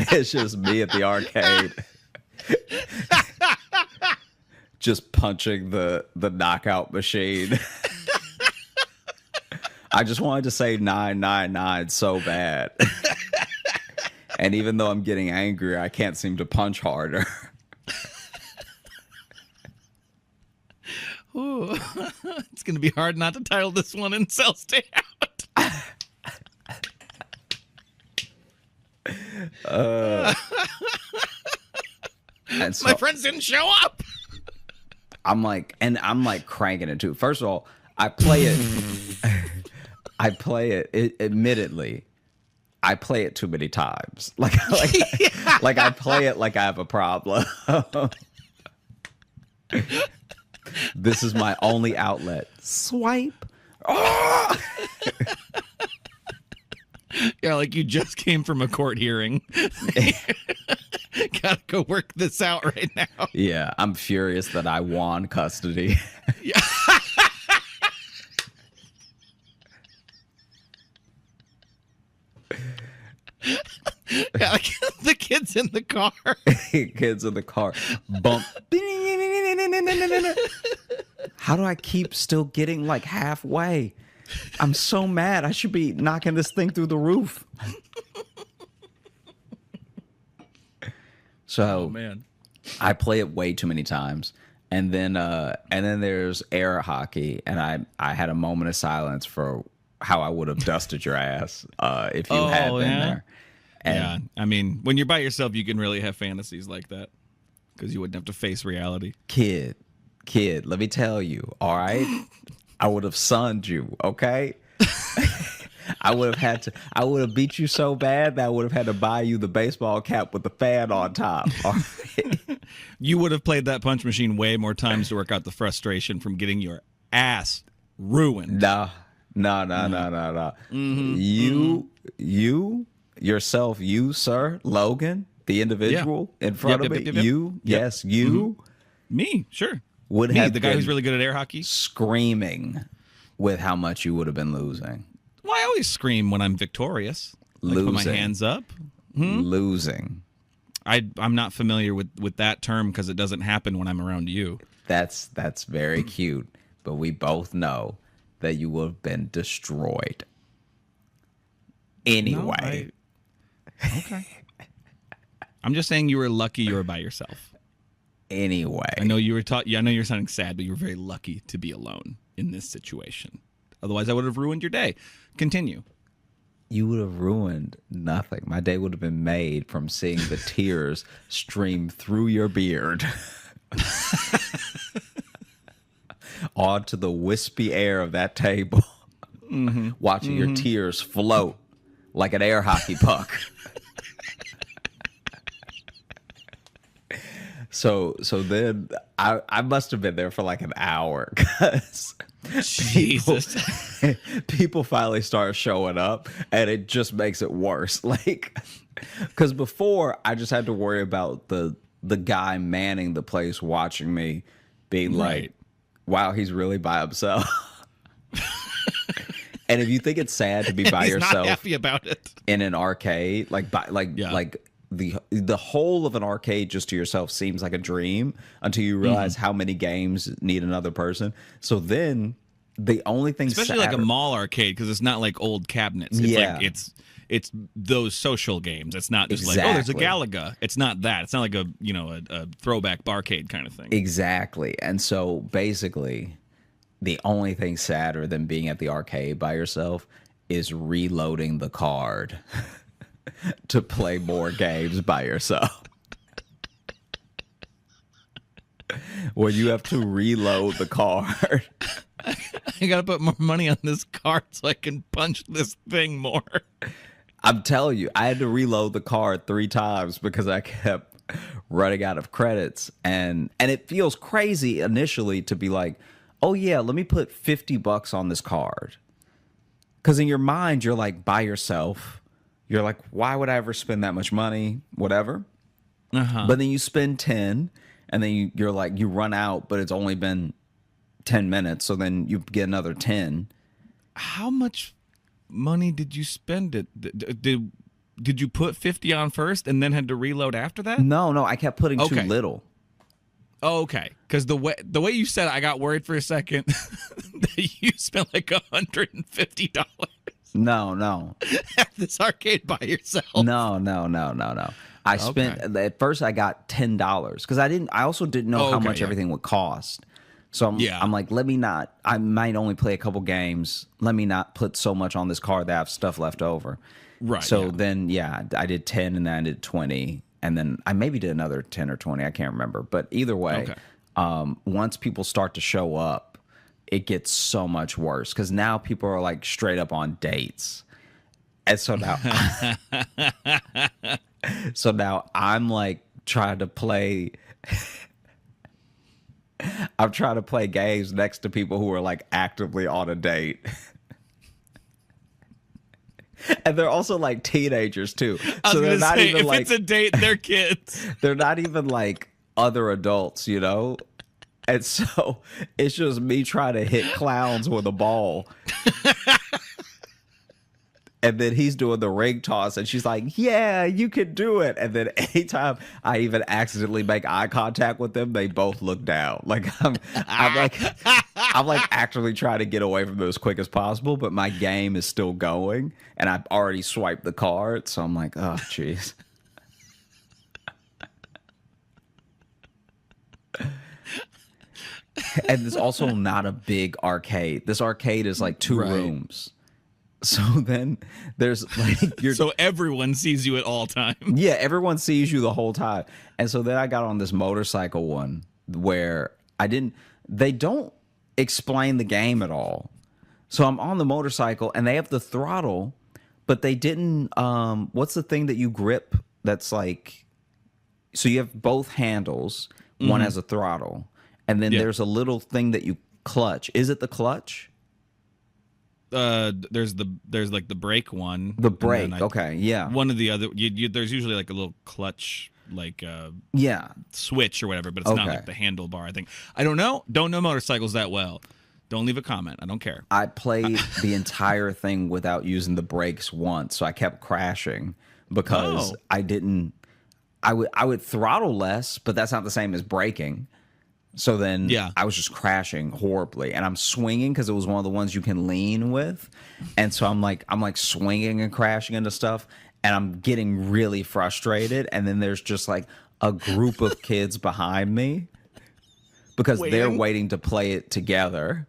It's just me at the arcade. Just punching the knockout machine. I just wanted to say 999 so bad. And even though I'm getting angry, I can't seem to punch harder. Ooh, it's going to be hard not to title this one Incel Stay Out. And so, my friends didn't show up. I'm like cranking it too. First of all, I play it. Admittedly, I play it too many times. Like I play it like I have a problem. This is my only outlet. Swipe. Oh! Yeah, like you just came from a court hearing. Gotta go work this out right now. Yeah, I'm furious that I won custody. Yeah. Yeah, like the kids in the car. Kids in the car. Bump. How do I keep still getting like halfway? I'm so mad. I should be knocking this thing through the roof. So, oh, man. I play it way too many times. And then there's air hockey, and I had a moment of silence for how I would have dusted your ass if you had been there. And yeah, I mean, when you're by yourself, you can really have fantasies like that because you wouldn't have to face reality. Kid, let me tell you, all right? I would have sunned you, okay? I would have beat you so bad that I would have had to buy you the baseball cap with the fan on top. All right? You would have played that punch machine way more times to work out the frustration from getting your ass ruined. No. You, yourself, you, sir, Logan, the individual in front of me, you, yes, you. Me, sure. Would have the guy who's really good at air hockey? Screaming with how much you would have been losing. Well, I always scream when I'm victorious. I put my hands up. Losing. I'm not familiar with that term because it doesn't happen when I'm around you. That's very cute, but we both know that you will have been destroyed. Anyway. Okay. I'm just saying you were lucky you were by yourself. Anyway. I know you were I know you're sounding sad, but you were very lucky to be alone in this situation. Otherwise, I would have ruined your day. Continue. You would have ruined nothing. My day would have been made from seeing the tears stream through your beard onto the wispy air of that table, watching your tears float like an air hockey puck. So then I must have been there for like an hour because people finally start showing up, and it just makes it worse. Like, because before I just had to worry about the guy manning the place watching me, being like, "Wow, he's really by himself." And if you think it's sad to be by yourself, not happy about it in an arcade, like the whole of an arcade just to yourself seems like a dream until you realize how many games need another person. So then the only thing, especially like a mall arcade, because it's not like old cabinets. It's like it's those social games. It's not just like, oh, there's a Galaga. It's not that. It's not like a throwback barcade kind of thing. Exactly. And so basically the only thing sadder than being at the arcade by yourself is reloading the card to play more games by yourself. Where you have to reload the card. I gotta put more money on this card so I can punch this thing more. I'm telling you, I had to reload the card 3 times because I kept running out of credits. And it feels crazy initially to be like, oh yeah, let me put $50 on this card. Because in your mind, you're like by yourself. You're like, why would I ever spend that much money? Whatever. But then you spend 10, and then you're like, you run out, but it's only been 10 minutes, so then you get another 10. How much money did you spend it? Did you put 50 on first and then had to reload after that? No, I kept putting too little. Oh, okay. Because the way you said it, I got worried for a second that you spent like $150. No. At this arcade by yourself. No. I spent at first I got $10 because I also didn't know how much everything would cost. So I'm like, I might only play a couple games. Let me not put so much on this card that I have stuff left over. Right. So then I did 10 and then I did 20. And then I maybe did another 10 or 20. I can't remember. But either way, once people start to show up, it gets so much worse because now people are like straight up on dates. And so now, I'm like trying to play. I'm trying to play games next to people who are like actively on a date. And they're also like teenagers too. So they're not even like, if it's a date, they're kids. They're not even like other adults, you know? And so it's just me trying to hit clowns with a ball. And then he's doing the ring toss and she's like, yeah, you can do it. And then anytime I even accidentally make eye contact with them, they both look down. Like I'm like actively trying to get away from them as quick as possible, but my game is still going and I've already swiped the card. So I'm like, oh, jeez. And it's also not a big arcade. This arcade is like 2 rooms. So then there's like so everyone sees you at all times. Yeah, everyone sees you the whole time. And so then I got on this motorcycle one where they don't explain the game at all. So I'm on the motorcycle and they have the throttle, but they didn't what's the thing that you grip that's like, so you have both handles, one has a throttle, and then there's a little thing that you clutch. Is it the clutch? There's like the brake one. The brake, okay, yeah. One of the other, there's usually like a little clutch, like switch or whatever, but it's not like the handlebar. I think. I don't know motorcycles that well, Don't leave a comment. I don't care. I played the entire thing without using the brakes once, so I kept crashing because I didn't. I would throttle less, but that's not the same as braking. So then I was just crashing horribly, and I'm swinging because it was one of the ones you can lean with, and so I'm like swinging and crashing into stuff, and I'm getting really frustrated. And then there's just like a group of kids behind me because they're waiting to play it together.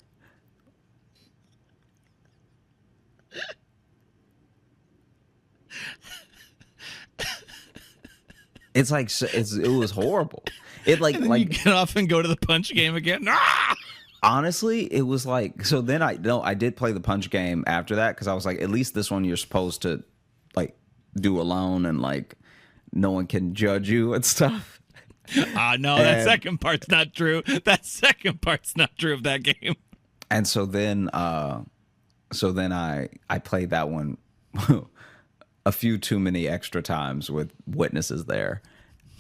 It's like it was horrible. It like you get off and go to the punch game again. Ah! Honestly, it was like so. Then I did play the punch game after that because I was like, at least this one you're supposed to like do alone and like no one can judge you and stuff. No, that second part's not true. That second part's not true of that game. And so then I played that one a few too many extra times with witnesses there,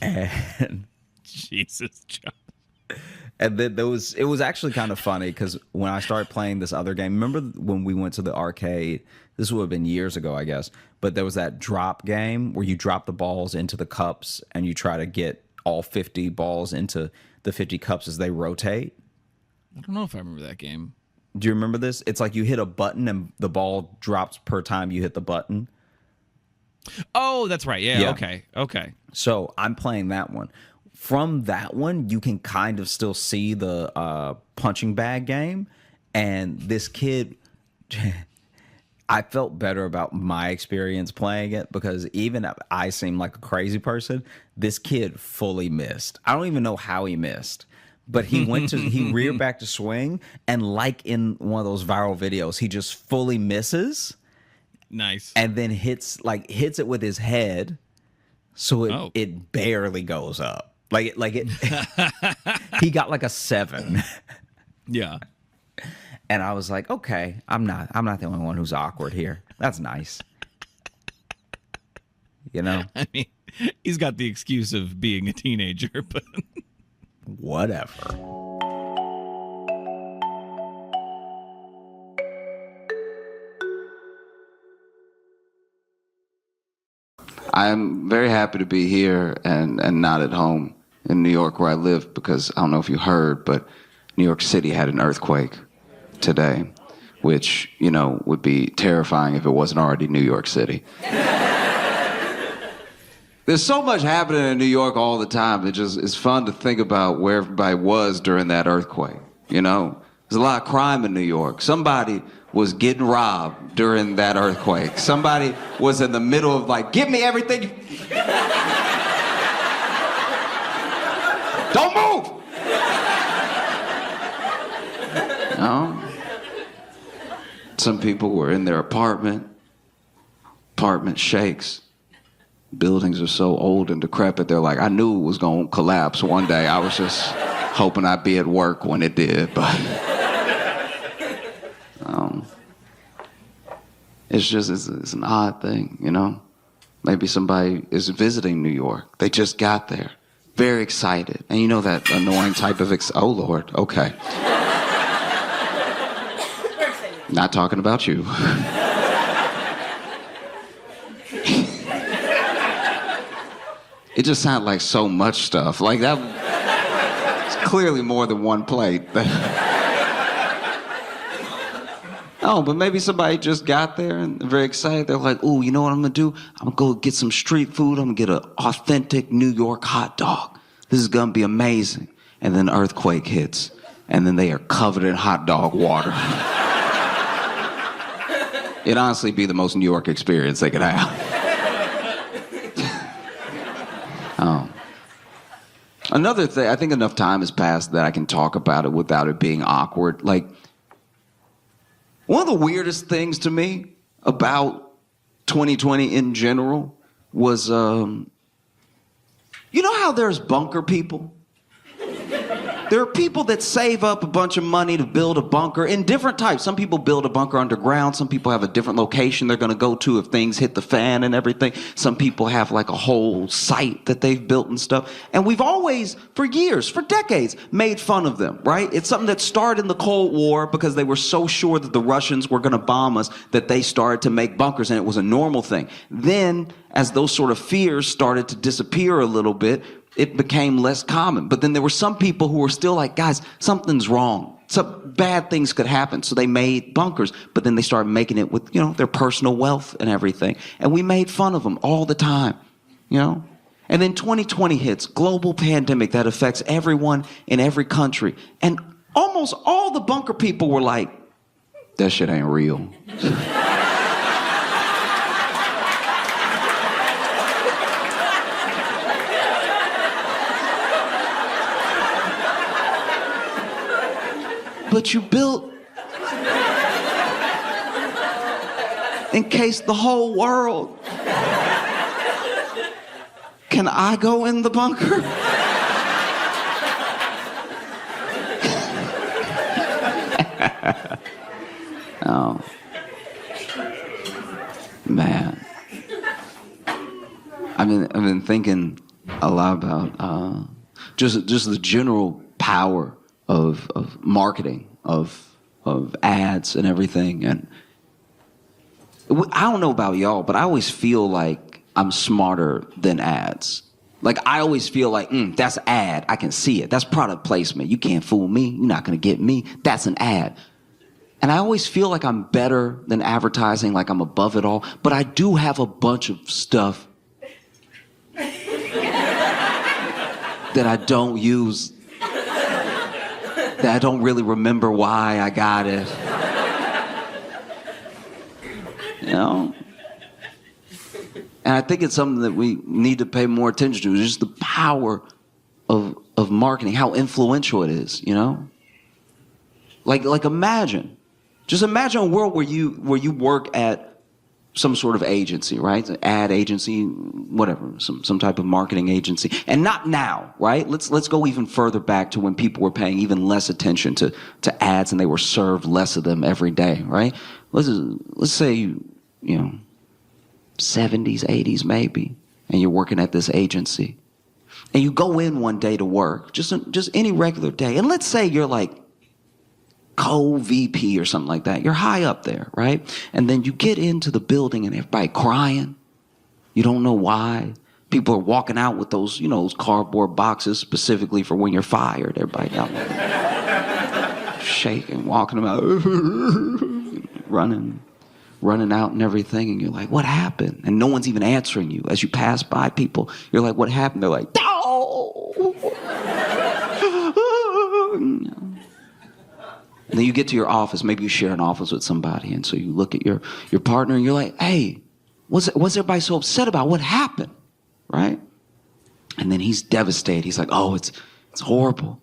and Jesus, John. And then it was actually kind of funny because when I started playing this other game, remember when we went to the arcade? This would have been years ago, I guess. But there was that drop game where you drop the balls into the cups and you try to get all 50 balls into the 50 cups as they rotate. I don't know if I remember that game. Do you remember this? It's like you hit a button and the ball drops per time you hit the button. Oh, that's right. Yeah. Okay. So I'm playing that one. From that one, you can kind of still see the punching bag game. And this kid, I felt better about my experience playing it because even if I seem like a crazy person, this kid fully missed. I don't even know how he missed. But he he reared back to swing, and like in one of those viral videos, he just fully misses. Nice. And then hits it with his head, so it barely goes up. Like it he got like a 7. Yeah. And I was like, okay, I'm not the only one who's awkward here. That's nice. You know? I mean, he's got the excuse of being a teenager, but whatever. I'm very happy to be here and not at home in New York where I live because I don't know if you heard, but New York City had an earthquake today, which, would be terrifying if it wasn't already New York City. There's so much happening in New York all the time. It's fun to think about where everybody was during that earthquake, There's a lot of crime in New York. Somebody was getting robbed during that earthquake. Somebody was in the middle of give me everything. Don't move! Some people were in their apartment. Apartment shakes. Buildings are so old and decrepit, they're like, I knew it was going to collapse one day. I was just hoping I'd be at work when it did, but it's an odd thing, Maybe somebody is visiting New York. They just got there, very excited. And that annoying type of, oh Lord, okay. Not talking about you. It just sounded like so much stuff. Like that, it's clearly more than one plate. Oh, but maybe somebody just got there and they're very excited. They're like, ooh, you know what I'm gonna do? I'm gonna go get some street food. I'm gonna get an authentic New York hot dog. This is gonna be amazing. And then earthquake hits. And then they are covered in hot dog water. It'd honestly be the most New York experience they could have. Another thing, I think enough time has passed that I can talk about it without it being awkward. One of the weirdest things to me about 2020 in general was, you know how there's bunker people? There are people that save up a bunch of money to build a bunker in different types. Some people build a bunker underground. Some people have a different location they're going to go to if things hit the fan and everything. Some people have like a whole site that they've built and stuff. And we've always, for years, for decades, made fun of them, right? It's something that started in the Cold War because they were so sure that the Russians were going to bomb us that they started to make bunkers, and it was a normal thing. Then, as those sort of fears started to disappear a little bit, it became less common. But then there were some people who were still like, guys, something's wrong. Some bad things could happen. So they made bunkers, but then they started making it with, their personal wealth and everything. And we made fun of them all the time, And then 2020 hits, global pandemic that affects everyone in every country. And almost all the bunker people were like, that shit ain't real. But you built in case the whole world. Can I go in the bunker? Oh, man. I've been thinking a lot about just the general power of marketing, of ads and everything. And I don't know about y'all, but I always feel like I'm smarter than ads. Like, I always feel like, that's ad. I can see it. That's product placement. You can't fool me. You're not going to get me. That's an ad. And I always feel like I'm better than advertising, like I'm above it all. But I do have a bunch of stuff that I don't use, that I don't really remember why I got it. And I think it's something that we need to pay more attention to, just the power of marketing, how influential it is, Like imagine a world where you work at some sort of agency, right? An ad agency, whatever, some type of marketing agency. And not now, right? Let's go even further back to when people were paying even less attention to ads and they were served less of them every day, right? Let's say, 70s, 80s maybe, and you're working at this agency. And you go in one day to work, just any regular day. And let's say you're like co-VP or something like that. You're high up there, right? And then you get into the building and everybody crying. You don't know why. People are walking out with those, those cardboard boxes specifically for when you're fired. Everybody out there shaking, walking about, running out and everything. And you're like, what happened? And no one's even answering you. As you pass by people, you're like, what happened? They're like, no! And then you get to your office. Maybe you share an office with somebody. And so you look at your partner and you're like, hey, what's everybody so upset about? What happened? Right? And then he's devastated. He's like, oh, it's horrible.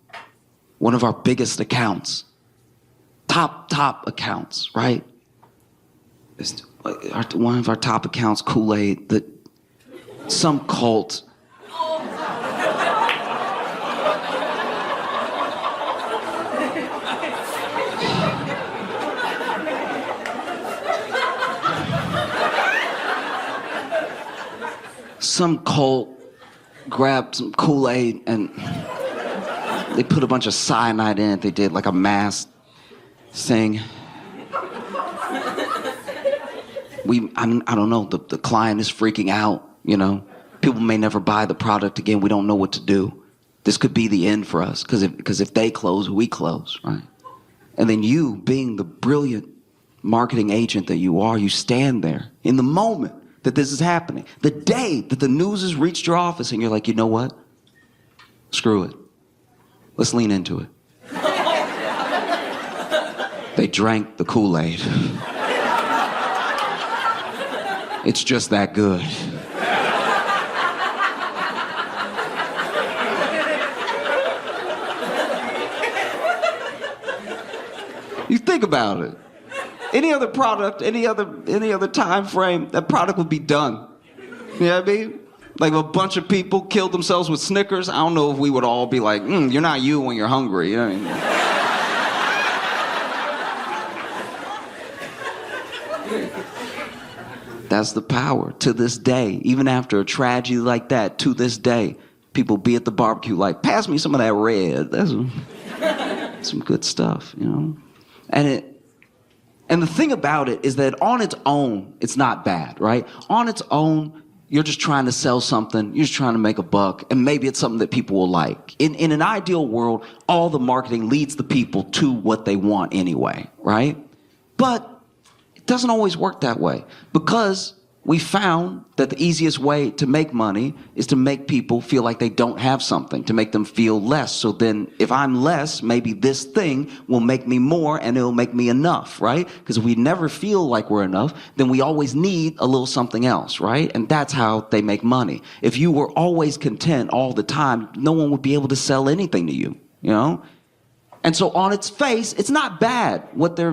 One of our biggest accounts, top accounts, right? One of our top accounts, Kool-Aid, that some cult grabbed some Kool-Aid and they put a bunch of cyanide in it. They did like a mass thing. I don't know, the client is freaking out, People may never buy the product again. We don't know what to do. This could be the end for us, because if they close, we close, right? And then you, being the brilliant marketing agent that you are, you stand there in the moment that this is happening. The day that the news has reached your office and you're like, you know what? Screw it. Let's lean into it. They drank the Kool-Aid. It's just that good. You think about it. Any other product, any other time frame, that product would be done. You know what I mean? Like if a bunch of people killed themselves with Snickers, I don't know if we would all be like, you're not you when you're hungry. You know what I mean? That's the power to this day. Even after a tragedy like that, to this day, people be at the barbecue like, pass me some of that red. That's some good stuff, you know? And the thing about it is that on its own, it's not bad, right? On its own, you're just trying to sell something. You're just trying to make a buck. And maybe it's something that people will like. In an ideal world, all the marketing leads the people to what they want anyway, right? But it doesn't always work that way because we found that the easiest way to make money is to make people feel like they don't have something, to make them feel less. So then if I'm less, maybe this thing will make me more and it'll make me enough, right? Because if we never feel like we're enough, then we always need a little something else, right? And that's how they make money. If you were always content all the time, no one would be able to sell anything to you, you know? And so on its face, it's not bad what they're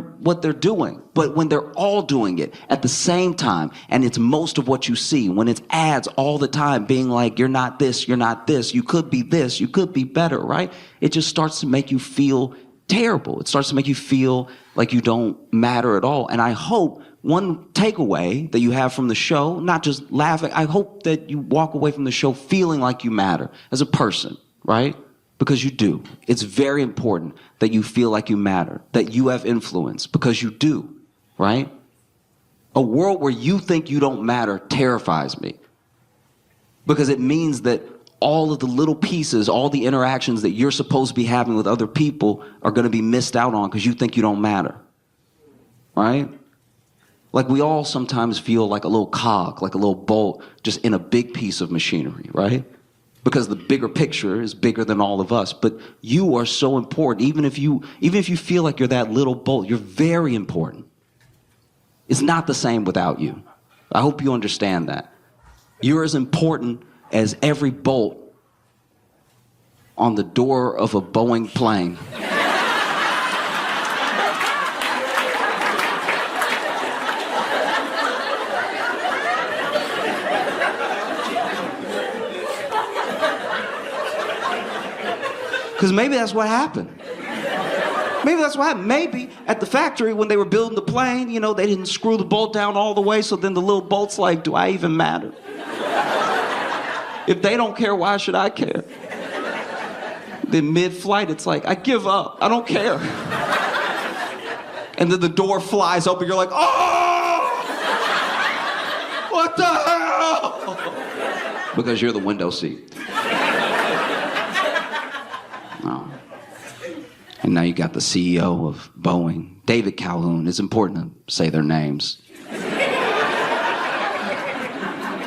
doing. But when they're all doing it at the same time, and it's most of what you see, when it's ads all the time being like, you're not this, you could be this, you could be better, right? It just starts to make you feel terrible. It starts to make you feel like you don't matter at all. And I hope one takeaway that you have from the show, not just laughing, I hope that you walk away from the show feeling like you matter as a person, right? Because you do. It's very important that you feel like you matter, that you have influence, because you do, right? A world where you think you don't matter terrifies me, because it means that all of the little pieces, all the interactions that you're supposed to be having with other people are going to be missed out on because you think you don't matter, right? Like we all sometimes feel like a little cog, like a little bolt just in a big piece of machinery, right? Because the bigger picture is bigger than all of us. But you are so important. Even if you feel like you're that little bolt, you're very important. It's not the same without you. I hope you understand that. You're as important as every bolt on the door of a Boeing plane. Because maybe that's what happened. Maybe that's what happened. Maybe at the factory when they were building the plane, you know, they didn't screw the bolt down all the way, so then the little bolt's like, do I even matter? If they don't care, why should I care? Then mid-flight, it's like, I give up. I don't care. And then the door flies open, you're like, oh! What the hell? Because you're the window seat. Oh. And now you got the CEO of Boeing, David Calhoun. It's important to say their names.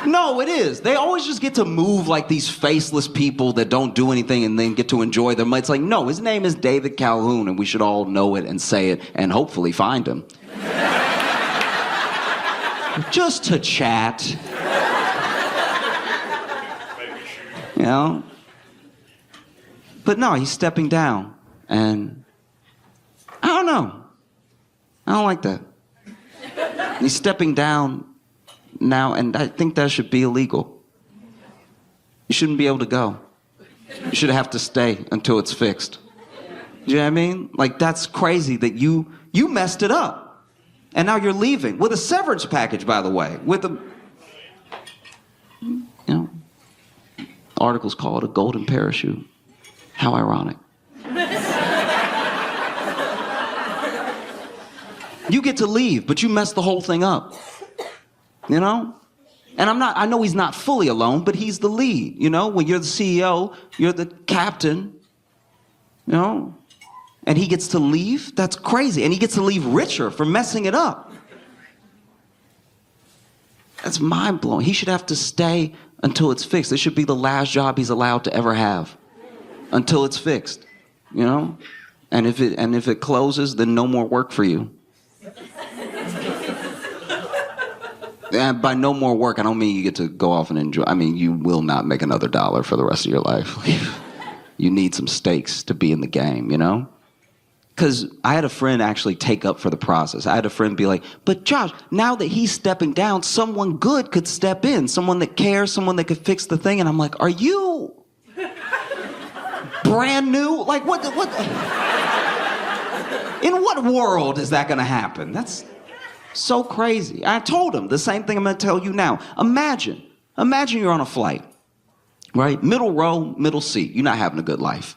No, it is. They always just get to move like these faceless people that don't do anything and then get to enjoy them. It's like, no, his name is David Calhoun, and we should all know it and say it and hopefully find him. Just to chat. You know? But no, he's stepping down, and I don't know. I don't like that. He's stepping down now, and I think that should be illegal. You shouldn't be able to go. You should have to stay until it's fixed. Do you know what I mean? Like, that's crazy that you messed it up, and now you're leaving with a severance package, by the way, with a, you know, articles call it a golden parachute. How ironic. You get to leave, but you messed the whole thing up. You know? And I know he's not fully alone, but he's the lead. You know, when you're the CEO, you're the captain. You know? And he gets to leave? That's crazy. And he gets to leave richer for messing it up. That's mind-blowing. He should have to stay until it's fixed. This should be the last job he's allowed to ever have. Until it's fixed, you know? And if it closes, then no more work for you. And by no more work, I don't mean you get to go off and enjoy. I mean, you will not make another dollar for the rest of your life. You need some stakes to be in the game, you know? because I had a friend actually take up for the process. I had a friend be like, but Josh, now that he's stepping down, someone good could step in, someone that cares, someone that could fix the thing. And I'm like, are you brand new? Like, what? In what world is that going to happen? That's so crazy. I told him the same thing I'm going to tell you now. Imagine you're on a flight, right? Middle row, middle seat. You're not having a good life.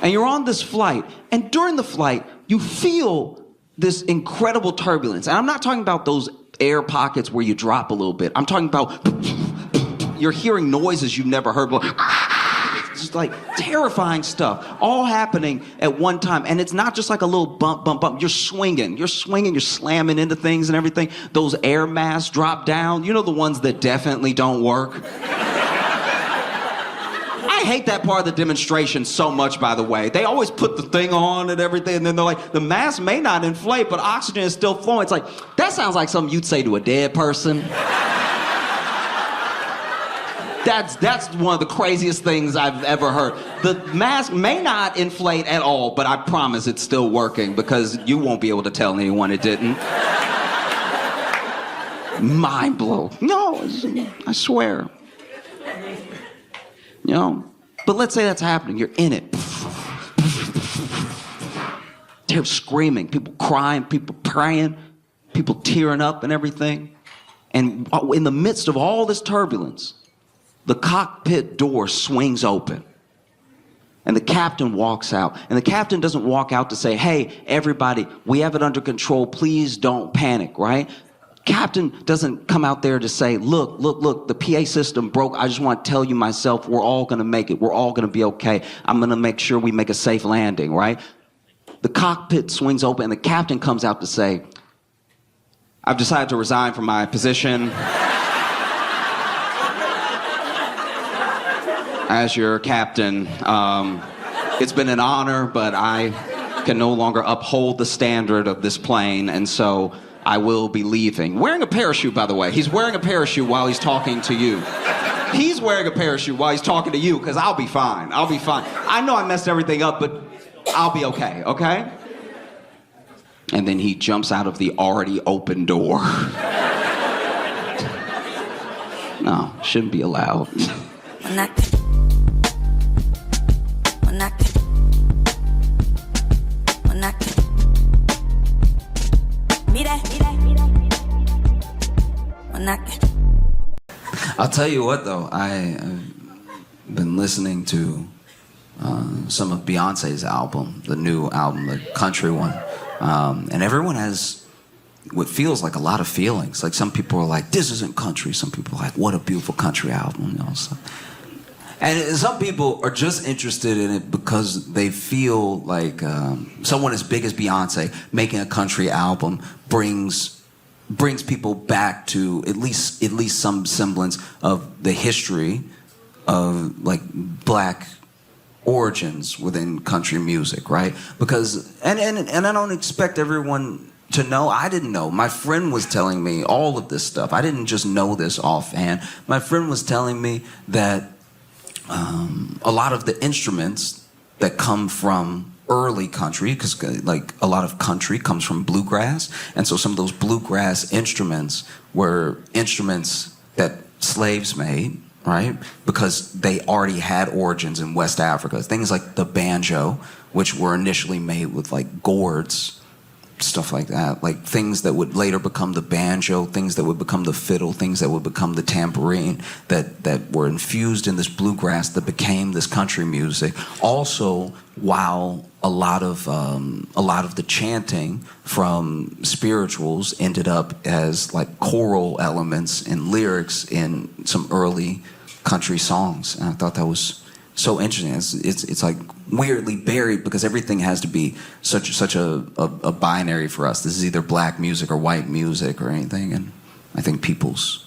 And you're on this flight, and during the flight, you feel this incredible turbulence. And I'm not talking about those air pockets where you drop a little bit. I'm talking about you're hearing noises you've never heard before. Just like terrifying stuff, all happening at one time. And it's not just like a little bump, bump, bump. You're swinging, you're slamming into things and everything. Those air masks drop down. You know, the ones that definitely don't work. I hate that part of the demonstration so much, by the way. They always put the thing on and everything, and then they're like, the mask may not inflate, but oxygen is still flowing. It's like, that sounds like something you'd say to a dead person. That's one of the craziest things I've ever heard. The mask may not inflate at all, but I promise it's still working because you won't be able to tell anyone it didn't. Mind blow. No, I swear. You know? But let's say that's happening. You're in it. They're screaming, people crying, people praying, people tearing up and everything. And in the midst of all this turbulence, the cockpit door swings open. And the captain walks out. And the captain doesn't walk out to say, hey, everybody, we have it under control. Please don't panic, right? Captain doesn't come out there to say, look, the PA system broke. I just want to tell you myself, we're all going to make it. We're all going to be okay. I'm going to make sure we make a safe landing, right? The cockpit swings open and the captain comes out to say, I've decided to resign from my position as your captain. It's been an honor, but I can no longer uphold the standard of this plane, and so I will be leaving. Wearing a parachute, by the way. He's wearing a parachute while he's talking to you. He's wearing a parachute while he's talking to you, because I'll be fine. I'll be fine. I know I messed everything up, but I'll be okay, okay? And then he jumps out of the already open door. No, shouldn't be allowed. I'll tell you what, though, I've been listening to some of Beyonce's album, the new album, the country one, and everyone has what feels like a lot of feelings. Like, some people are like, this isn't country. Some people are like, what a beautiful country album, you know. So. And some people are just interested in it because they feel like someone as big as Beyonce making a country album brings people back to at least some semblance of the history of like black origins within country music, right? Because and I don't expect everyone to know. I didn't know. My friend was telling me all of this stuff. I didn't just know this offhand. My friend was telling me that a lot of the instruments that come from early country, because like a lot of country comes from bluegrass, and so some of those bluegrass instruments were instruments that slaves made, right? Because they already had origins in West Africa. Things like the banjo, which were initially made with like gourds, stuff like that, like things that would later become the banjo, things that would become the fiddle, things that would become the tambourine, that were infused in this bluegrass that became this country music. Also, while a lot of the chanting from spirituals ended up as like choral elements and lyrics in some early country songs, and I thought that was so interesting. It's like weirdly buried because everything has to be such a binary for us. This is either black music or white music or anything, and I think people's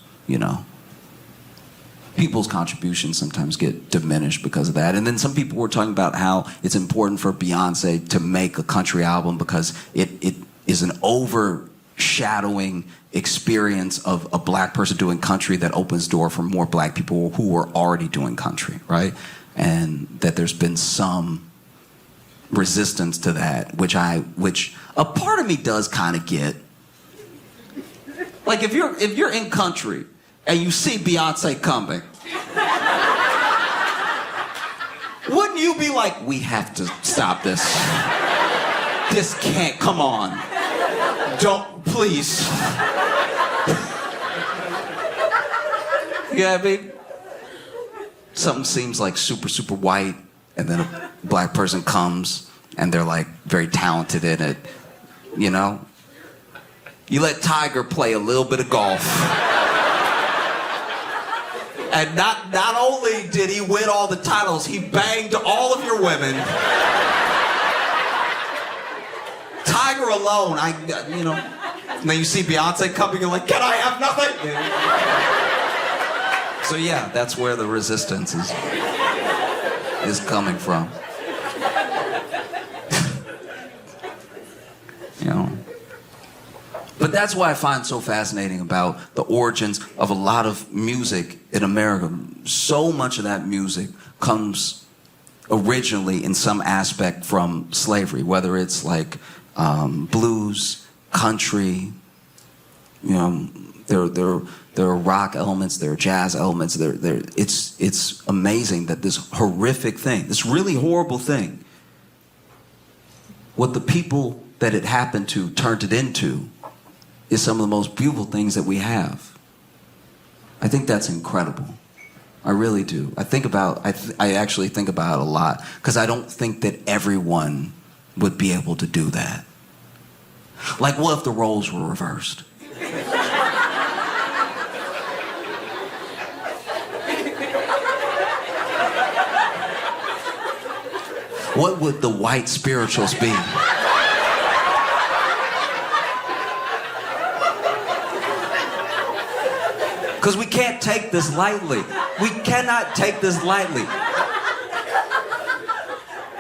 contributions sometimes get diminished because of that. And then some people were talking about how it's important for Beyonce to make a country album because it is an overshadowing experience of a black person doing country that opens door for more black people who are already doing country, right? and that there's been some resistance to that, which a part of me does kind of get. Like if you're in country and you see Beyonce coming, wouldn't you be like, we have to stop this? This can't, come on. Don't, please. You know what I mean? Something seems like super, super white, and then a black person comes, and they're like very talented in it, you know? You let Tiger play a little bit of golf. And not only did he win all the titles, he banged all of your women. Tiger alone, now you see Beyonce coming, you're like, can I have nothing? So yeah, that's where the resistance is coming from. But that's why I find so fascinating about the origins of a lot of music in America. So much of that music comes originally in some aspect from slavery, whether it's like blues, country, there are rock elements, there are jazz elements. It's amazing that this horrific thing, this really horrible thing, what the people that it happened to turned it into, is some of the most beautiful things that we have. I think that's incredible. I really do. I actually think about it a lot, because I don't think that everyone would be able to do that. Like, what if the roles were reversed? What would the white spirituals be? Because we can't take this lightly. We cannot take this lightly.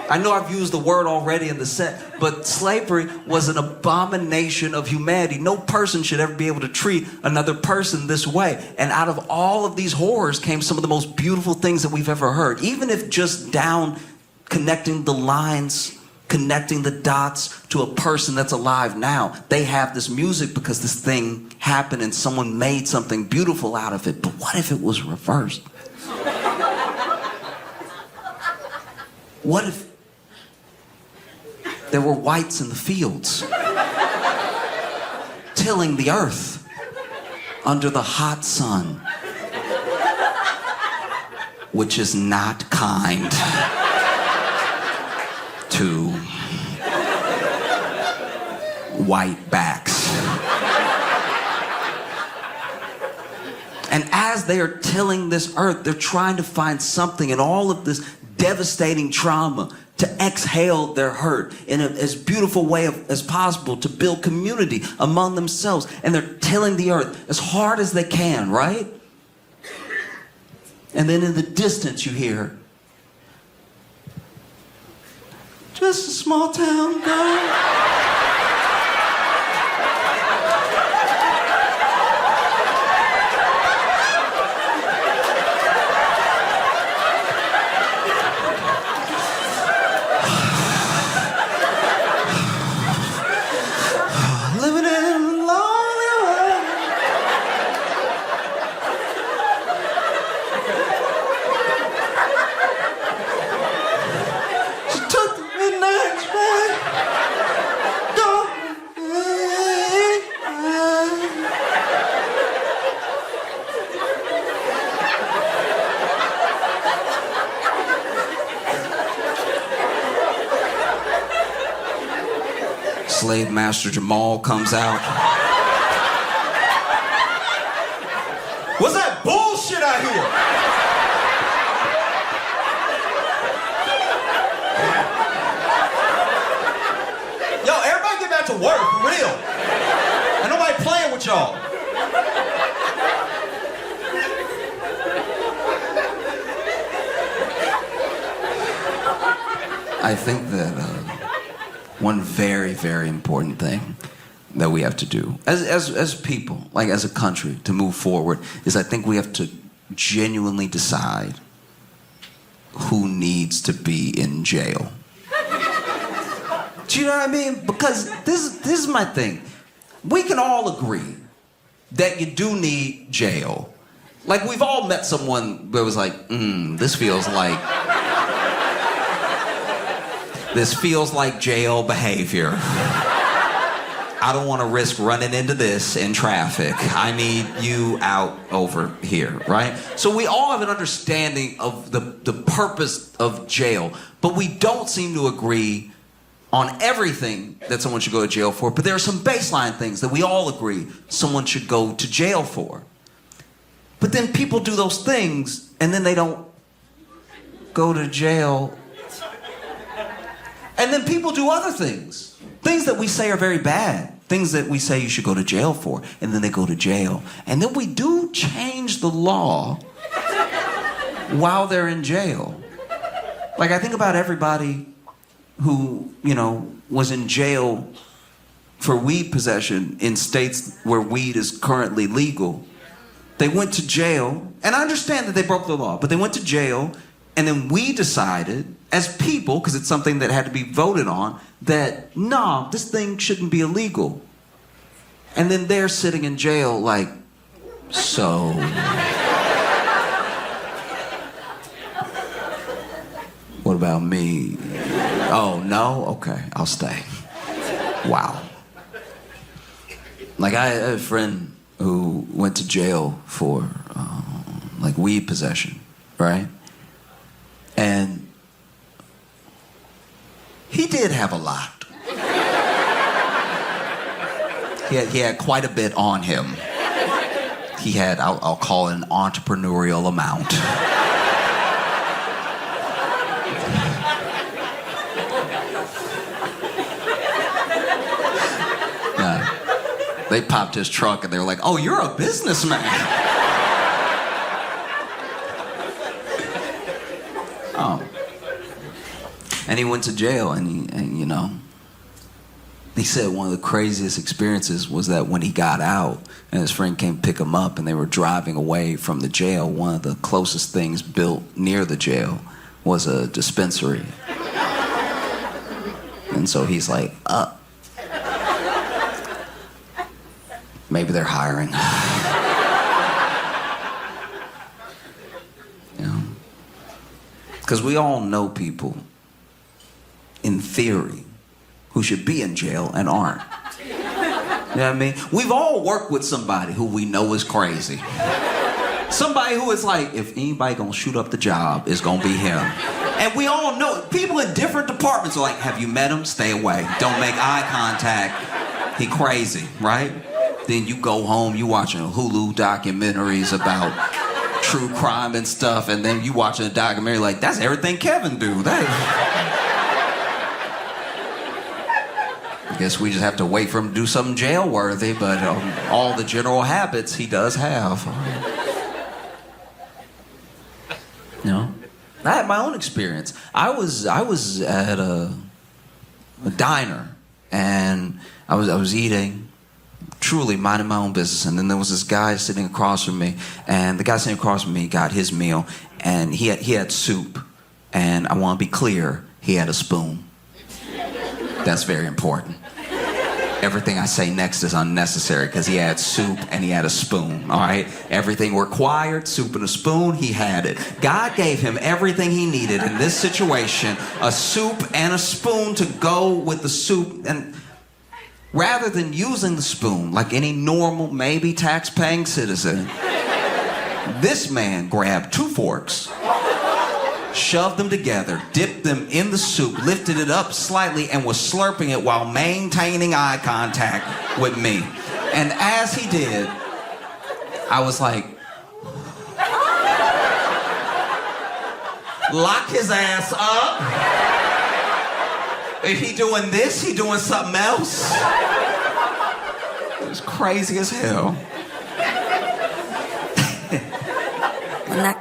I know I've used the word already in the set, but slavery was an abomination of humanity. No person should ever be able to treat another person this way. And out of all of these horrors came some of the most beautiful things that we've ever heard. Even if just down connecting the lines, connecting the dots to a person that's alive now. They have this music because this thing happened and someone made something beautiful out of it. But what if it was reversed? What if there were whites in the fields tilling the earth under the hot sun, which is not kind to white backs. And as they are tilling this earth, they're trying to find something in all of this devastating trauma to exhale their hurt in as beautiful way as possible, to build community among themselves. And they're tilling the earth as hard as they can, right? And then in the distance you hear, just a small town girl. Slave Master Jamal comes out. What's that bullshit I hear? Yo, everybody get back to work, for real. Ain't nobody playing with y'all. I think that one very, very important thing that we have to do as people, like as a country, to move forward is I think we have to genuinely decide who needs to be in jail. Do you know what I mean? Because this is my thing. We can all agree that you do need jail. Like, we've all met someone that was like, this feels like jail behavior. I don't want to risk running into this in traffic. I need you out over here, right? So we all have an understanding of the purpose of jail, but we don't seem to agree on everything that someone should go to jail for. But there are some baseline things that we all agree someone should go to jail for. But then people do those things, and then they don't go to jail. And then people do other things. Things that we say are very bad. Things that we say you should go to jail for. And then they go to jail. And then we do change the law while they're in jail. Like, I think about everybody who, was in jail for weed possession in states where weed is currently legal. They went to jail, and I understand that they broke the law, but they went to jail, and then we decided, as people, because it's something that had to be voted on, that, no, this thing shouldn't be illegal. And then they're sitting in jail like, so... What about me? Oh, no? Okay, I'll stay. Wow. Like, I had a friend who went to jail for, weed possession, right? And he did have a lot. He had quite a bit on him. He had, I'll call it an entrepreneurial amount. They popped his trunk and they were like, oh, you're a businessman. Oh. And he went to jail and he said one of the craziest experiences was that when he got out and his friend came pick him up and they were driving away from the jail, one of the closest things built near the jail was a dispensary. And so he's like, maybe they're hiring. Because we all know people, in theory, who should be in jail and aren't. You know what I mean? We've all worked with somebody who we know is crazy. Somebody who is like, if anybody gonna shoot up the job, it's gonna be him. And we all know, people in different departments are like, have you met him? Stay away. Don't make eye contact. He crazy, right? Then you go home, you watching Hulu documentaries about true crime and stuff, and then you watching a documentary like, that's everything Kevin do. I guess we just have to wait for him to do something jail-worthy, but all the general habits he does have. I had my own experience. I was at a diner, and I was eating, truly minding my own business, and then there was this guy sitting across from me, and the guy sitting across from me got his meal, and he had soup, and I want to be clear, he had a spoon. That's very important. Everything I say next is unnecessary because he had soup and he had a spoon, all right? Everything required, soup and a spoon, he had it. God gave him everything he needed in this situation, a soup and a spoon to go with the soup. And rather than using the spoon like any normal, maybe tax-paying citizen, this man grabbed 2 forks, shoved them together, dipped them in the soup, lifted it up slightly, and was slurping it while maintaining eye contact with me. And as he did, I was like, lock his ass up. If he doing this, he doing something else. It was crazy as hell. When I